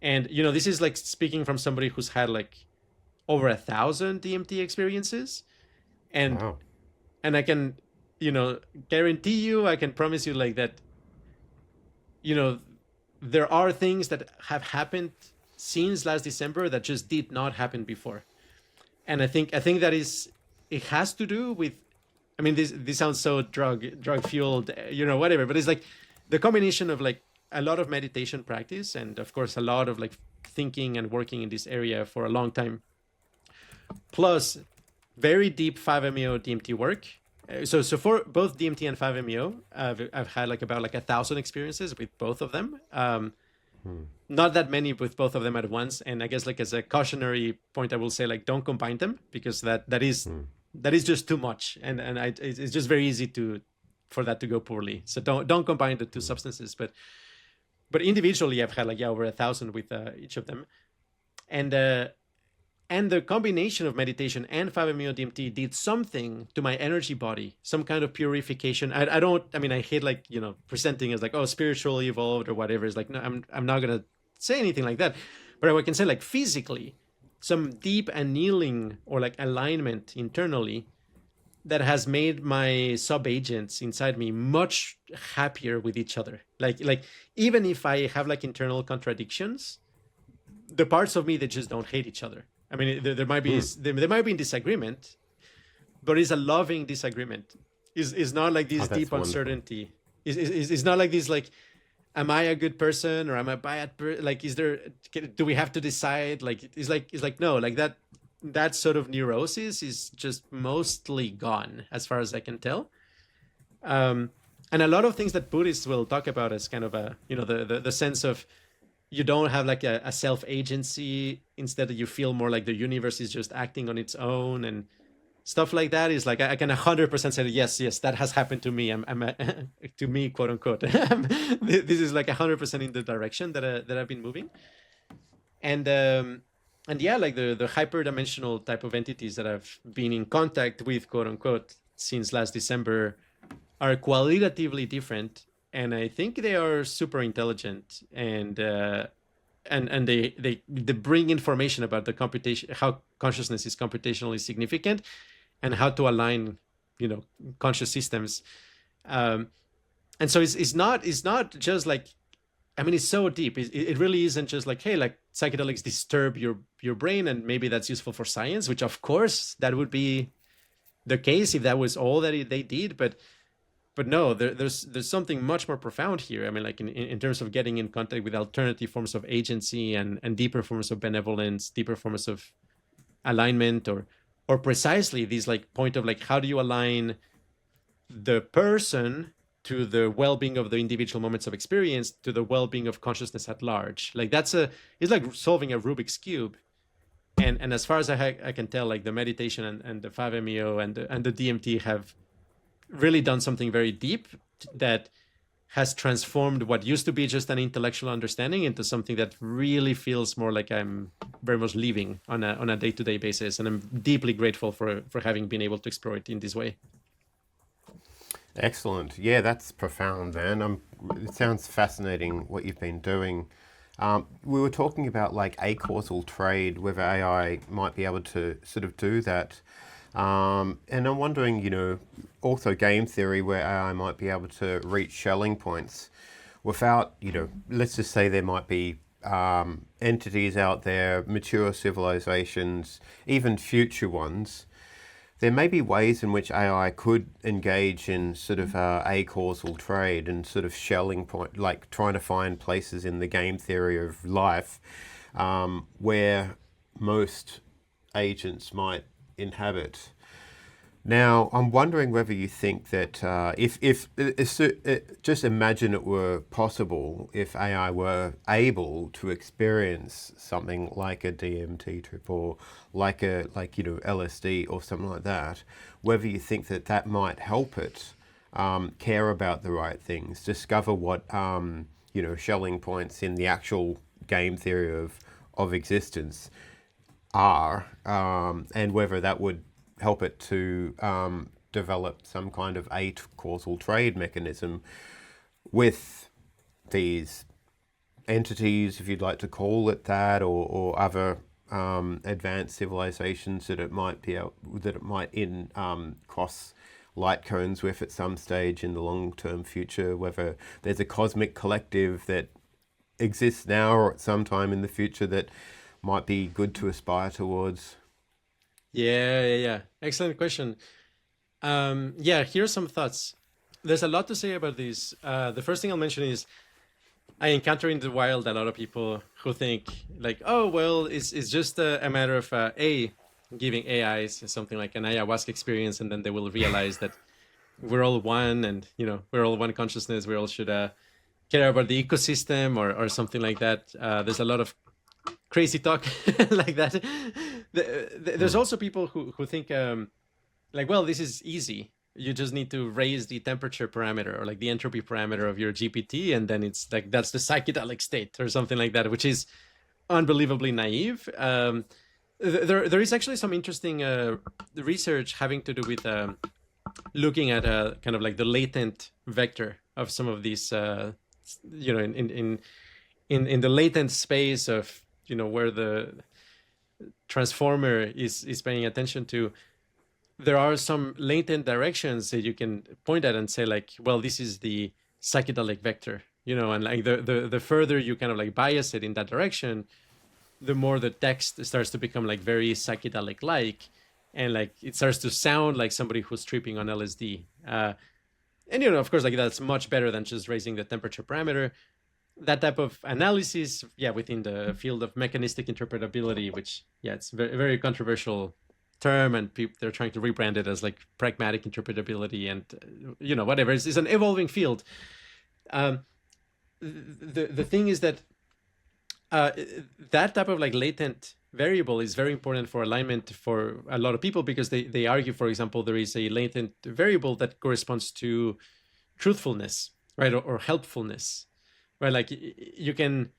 And this is like speaking from somebody who's had like over 1,000 DMT experiences, and Wow. and I can guarantee you, I can promise you like that, there are things that have happened since last December that just did not happen before. And I think that it has to do with, I mean, this sounds so drug fueled, whatever, but it's like the combination of like a lot of meditation practice and of course a lot of like thinking and working in this area for a long time, plus very deep 5-MeO DMT work. So for both DMT and 5-MeO, I've had like about like 1,000 experiences with both of them. Not that many with both of them at once. And I guess like as a cautionary point, I will say like don't combine them, because that is just too much, and it's just very easy for that to go poorly. So don't combine the two substances. But individually, I've had like over 1,000 with each of them, and the combination of meditation and 5-MeO DMT did something to my energy body, some kind of purification. I mean, I hate like, presenting as like, oh, spiritually evolved or whatever. It's like, no, I'm not going to say anything like that. But I can say like physically, some deep annealing or like alignment internally that has made my sub-agents inside me much happier with each other. Like even if I have like internal contradictions, the parts of me that just don't hate each other. I mean, there might be disagreement, but it's a loving disagreement. It's not like this deep uncertainty. It's not like this like, am I a good person or am I a bad person? Like, do we have to decide? Like, it's like no, like that sort of neurosis is just mostly gone as far as I can tell. And a lot of things that Buddhists will talk about as kind of a, the sense of, you don't have like a self-agency. Instead, you feel more like the universe is just acting on its own, and stuff like that is like, I can 100% say yes, that has happened to me. I'm to me, quote unquote. This is like 100% in the direction that I've been moving. And yeah, like the hyperdimensional type of entities that I've been in contact with, quote unquote, since last December are qualitatively different. And I think they are super intelligent, and they bring information about the computation, how consciousness is computationally significant, and how to align, conscious systems. And so it's not just like, I mean, it's so deep. It really isn't just like, hey, like psychedelics disturb your brain, and maybe that's useful for science, which of course that would be the case if that was all that they did, but no, there's something much more profound here. I mean, like in terms of getting in contact with alternative forms of agency and deeper forms of benevolence, deeper forms of alignment, or precisely these like point of like, how do you align the person to the well-being of the individual moments of experience to the well-being of consciousness at large? Like it's like solving a Rubik's Cube. And as far as I can tell, like the meditation and the 5-MeO and the DMT have really done something very deep that has transformed what used to be just an intellectual understanding into something that really feels more like I'm very much living on a day-to-day basis. And I'm deeply grateful for having been able to explore it in this way. Excellent. Yeah, that's profound, man. It sounds fascinating what you've been doing. We were talking about like acausal trade, whether AI might be able to sort of do that. And I'm wondering, also game theory, where AI might be able to reach Schelling points without, let's just say there might be entities out there, mature civilizations, even future ones. There may be ways in which AI could engage in sort of acausal trade and sort of Schelling point, like trying to find places in the game theory of life where most agents might inhabit. Now, I'm wondering whether you think that if just imagine it were possible, if AI were able to experience something like a DMT trip or like LSD or something like that, whether you think that might help it care about the right things, discover what Schelling points in the actual game theory of existence are, and whether that would help it to develop some kind of acausal trade mechanism with these entities, if you'd like to call it that, or other advanced civilizations that it might cross light cones with at some stage in the long-term future, whether there's a cosmic collective that exists now or at some time in the future that might be good to aspire towards. Yeah. Excellent question. Here's some thoughts. There's a lot to say about this. The first thing I'll mention is I encounter in the wild a lot of people who think like, oh, well, it's just a matter of, giving AIs something like an ayahuasca experience, and then they will realize that we're all one, and we're all one consciousness. We all should care about the ecosystem, or something like that. There's a lot of crazy talk like that. There's also people who think like, well, this is easy. You just need to raise the temperature parameter or like the entropy parameter of your GPT, and then it's like that's the psychedelic state or something like that, which is unbelievably naive. There is actually some interesting research having to do with looking at kind of like the latent vector of some of these, in the latent space of where the transformer is paying attention to. There are some latent directions that you can point at and say like, well, this is the psychedelic vector, and like the further you kind of like bias it in that direction, the more the text starts to become like very psychedelic like, and like it starts to sound like somebody who's tripping on LSD. And of course, like that's much better than just raising the temperature parameter. That type of analysis, within the field of mechanistic interpretability, which it's very, very controversial term, and they're trying to rebrand it as like pragmatic interpretability, and whatever. It's an evolving field. The thing is that that type of like latent variable is very important for alignment for a lot of people, because they argue, for example, there is a latent variable that corresponds to truthfulness, right, or helpfulness, right? Like you can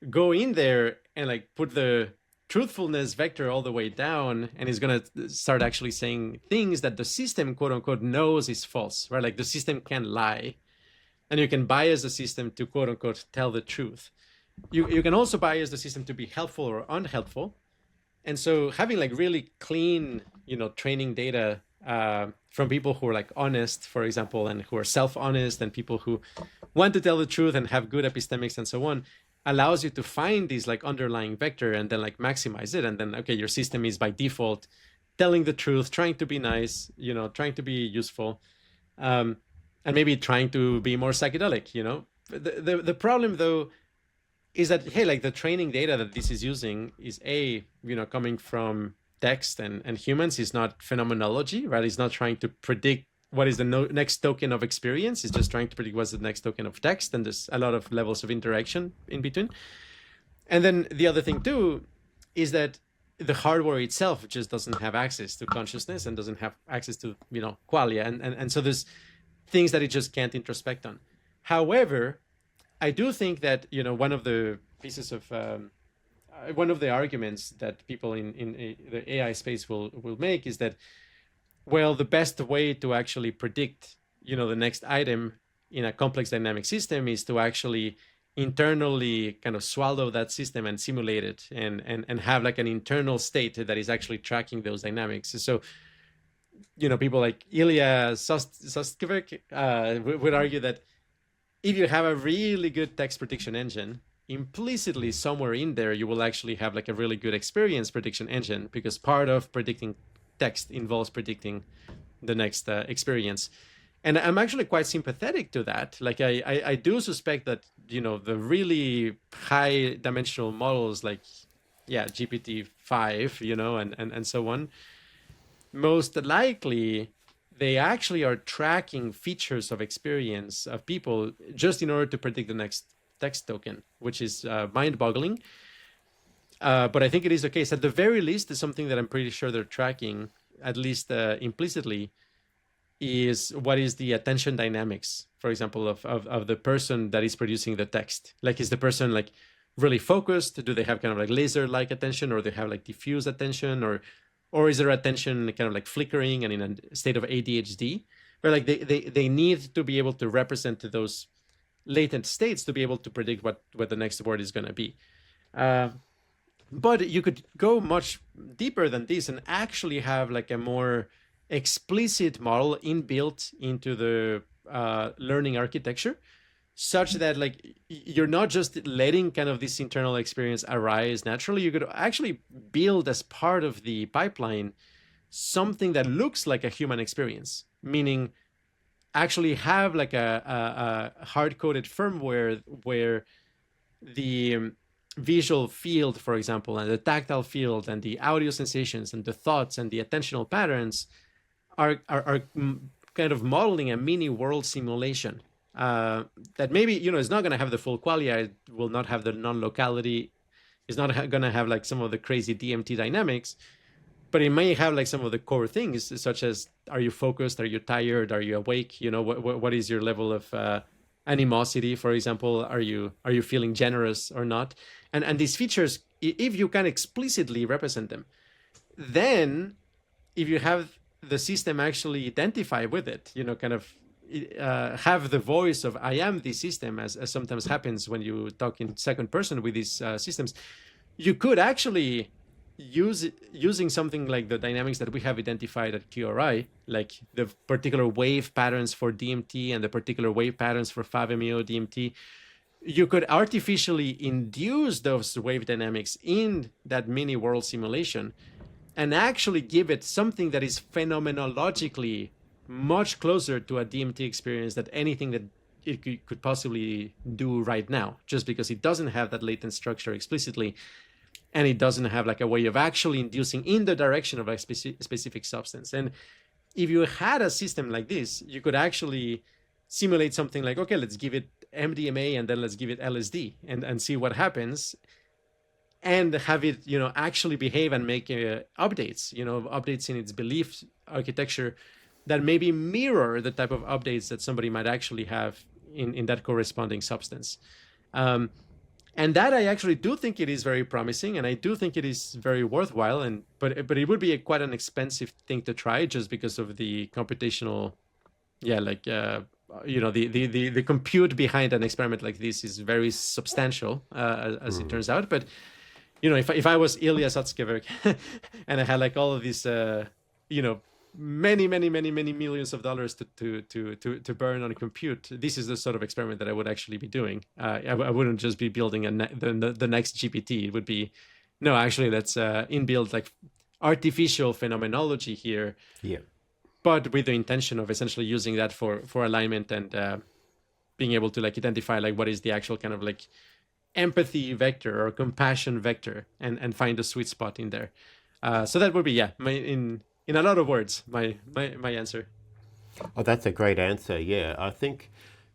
go in there and like put the truthfulness vector all the way down, and it's going to start actually saying things that the system, quote unquote, knows is false, right? Like the system can lie, and you can bias the system to, quote unquote, tell the truth. You can also bias the system to be helpful or unhelpful. And so having like really clean, training data from people who are like honest, for example, and who are self-honest, and people who want to tell the truth and have good epistemics and so on, allows you to find these like underlying vector and then like maximize it. And then, okay, your system is by default telling the truth, trying to be nice, trying to be useful, and maybe trying to be more psychedelic, The problem though is that, hey, like the training data that this is using is coming from text and humans. Is not phenomenology, right? It's not trying to predict what is the next token of experience. It's just trying to predict what's the next token of text, and there's a lot of levels of interaction in between. And then the other thing too is that the hardware itself just doesn't have access to consciousness and doesn't have access to qualia, and so there's things that it just can't introspect on. However, I do think that one of the pieces of one of the arguments that people in the AI space will make is that, well, the best way to actually predict the next item in a complex dynamic system is to actually internally kind of swallow that system and simulate it, and have like an internal state that is actually tracking those dynamics. So people like Ilya Sutskever would argue that if you have a really good text prediction engine, implicitly somewhere in there, you will actually have like a really good experience prediction engine, because part of predicting text involves predicting the next experience. And I'm actually quite sympathetic to that. Like I do suspect that, the really high dimensional models like, GPT-5, and so on, most likely they actually are tracking features of experience of people just in order to predict the next text token, which is mind-boggling. But I think it is the case. At the very least, is something that I'm pretty sure they're tracking, at least implicitly, is what is the attention dynamics, for example, of the person that is producing the text. Like, is the person like really focused? Do they have kind of like laser-like attention, or they have like diffuse attention, or is their attention kind of like flickering and in a state of ADHD? Where like they need to be able to represent those latent states to be able to predict what the next word is going to be. But you could go much deeper than this and actually have like a more explicit model inbuilt into the learning architecture, such that like you're not just letting kind of this internal experience arise naturally. You could actually build as part of the pipeline something that looks like a human experience, meaning actually have like a hard-coded firmware where the visual field, for example, and the tactile field and the audio sensations and the thoughts and the attentional patterns are kind of modeling a mini world simulation that maybe, is not going to have the full qualia. It will not have the non-locality. It's not going to have like some of the crazy DMT dynamics, but it may have like some of the core things, such as, are you focused? Are you tired? Are you awake? What is your level of animosity, for example? Are you feeling generous or not? And these features, if you can explicitly represent them, then if you have the system actually identify with it, kind of have the voice of I am the system, as sometimes happens when you talk in second person with these systems, you could actually using something like the dynamics that we have identified at QRI, like the particular wave patterns for DMT and the particular wave patterns for 5-MeO DMT, you could artificially induce those wave dynamics in that mini world simulation and actually give it something that is phenomenologically much closer to a DMT experience than anything that it could possibly do right now, just because it doesn't have that latent structure explicitly, and it doesn't have like a way of actually inducing in the direction of a specific substance. And if you had a system like this, you could actually simulate something like, okay, let's give it MDMA and then let's give it LSD and see what happens, and have it, actually behave and make updates, updates in its belief architecture that maybe mirror the type of updates that somebody might actually have in that corresponding substance. And that I actually do think it is very promising, and I do think it is very worthwhile. But it would be quite an expensive thing to try, just because of the computational, the compute behind an experiment like this is very substantial, as it turns out. But if I was Ilya Sutskever and I had like all of these, many millions of dollars to burn on compute, this is the sort of experiment that I would actually be doing. I wouldn't just be building the next GPT. It would be, no, actually let's inbuild like artificial phenomenology here. Yeah. But with the intention of essentially using that for alignment and being able to like identify like what is the actual kind of like empathy vector or compassion vector, and find a sweet spot in there. So that would be, in a lot of words, my answer. Oh, that's a great answer. Yeah, I think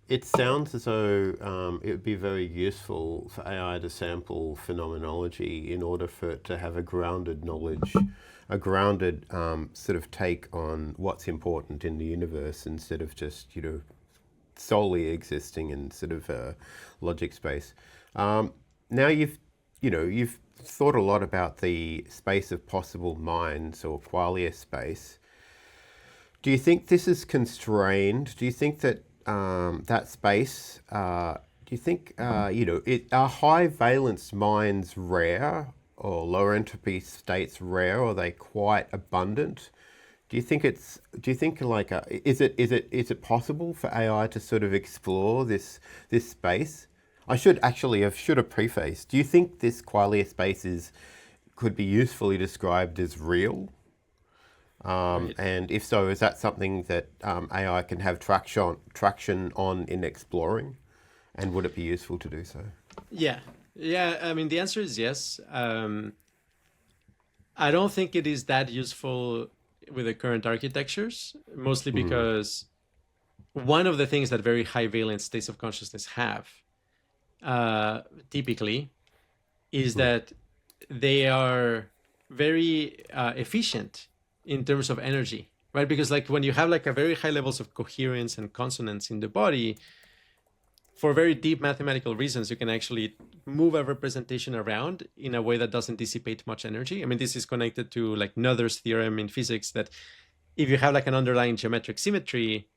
it sounds as though it would be very useful for AI to sample phenomenology in order for it to have a grounded knowledge, a grounded sort of take on what's important in the universe, instead of just, solely existing in sort of logic space. Now you've thought a lot about the space of possible minds, or qualia space. Do you think this is constrained? Do you think that that space, do you think, are high valence minds rare, or low entropy states rare, or are they quite abundant? Do you think is it possible for AI to sort of explore this space? I should have prefaced. Do you think this qualia space could be usefully described as real? Right. And if so, is that something that AI can have traction on in exploring? And would it be useful to do so? Yeah. I mean, the answer is yes. I don't think it is that useful with the current architectures, mostly because one of the things that very high valence states of consciousness have typically is that they are very efficient in terms of energy, right? Because like when you have like a very high levels of coherence and consonance in the body, for very deep mathematical reasons, you can actually move a representation around in a way that doesn't dissipate much energy. I mean, this is connected to like Noether's theorem in physics, that if you have like an underlying geometric symmetry,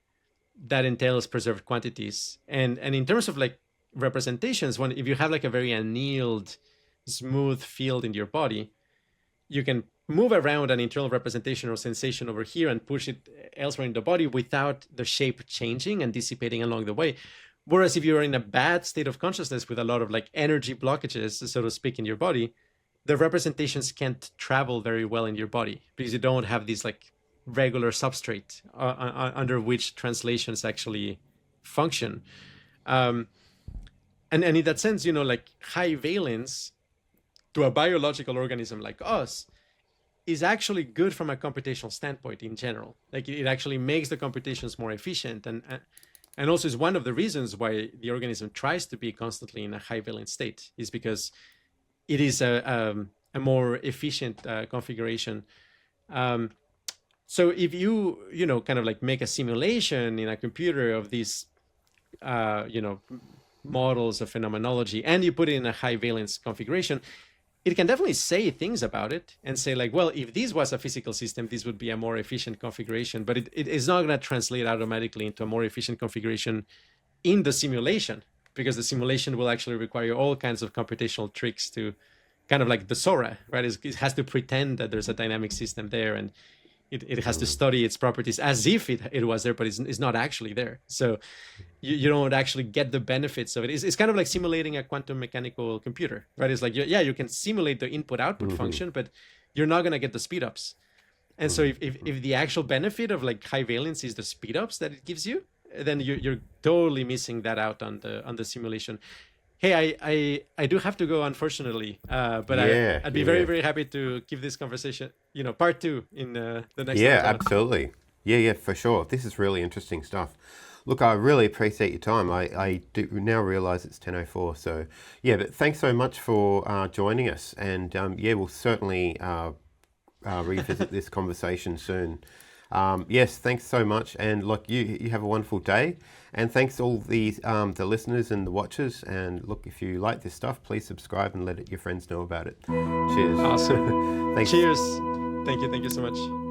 that entails preserved quantities. And in terms of like representations, if you have like a very annealed, smooth field in your body, you can move around an internal representation or sensation over here and push it elsewhere in the body without the shape changing and dissipating along the way. Whereas if you're in a bad state of consciousness with a lot of like energy blockages, so to speak, in your body, the representations can't travel very well in your body because you don't have these like regular substrate under which translations actually function. and in that sense, like high valence to a biological organism like us is actually good from a computational standpoint in general. Like it actually makes the computations more efficient, and also is one of the reasons why the organism tries to be constantly in a high valence state, is because it is a more efficient configuration. So if you kind of like make a simulation in a computer of these models of phenomenology, and you put it in a high valence configuration, it can definitely say things about it and say like, well, if this was a physical system, this would be a more efficient configuration, but it is not going to translate automatically into a more efficient configuration in the simulation, because the simulation will actually require all kinds of computational tricks to kind of like the Sora, right? It has to pretend that there's a dynamic system there, and it has to study its properties as if it was there, but it's not actually there. So you don't actually get the benefits of it. It's kind of like simulating a quantum mechanical computer, right? It's like, yeah, you can simulate the input-output function, but you're not going to get the speedups. And so if the actual benefit of like high valence is the speedups that it gives you, then you're totally missing that out on the simulation. Hey, I do have to go, unfortunately, but I'd be very, very happy to keep this conversation, part 2 in the next. Yeah, absolutely. Yeah, for sure. This is really interesting stuff. Look, I really appreciate your time. I do now realize it's 10:04. So yeah, but thanks so much for joining us. And we'll certainly revisit this conversation soon. Yes, thanks so much. And look, you have a wonderful day. And thanks all the listeners and the watchers. And look, if you like this stuff, please subscribe and let your friends know about it. Cheers. Awesome. Thanks. Cheers. Thank you so much.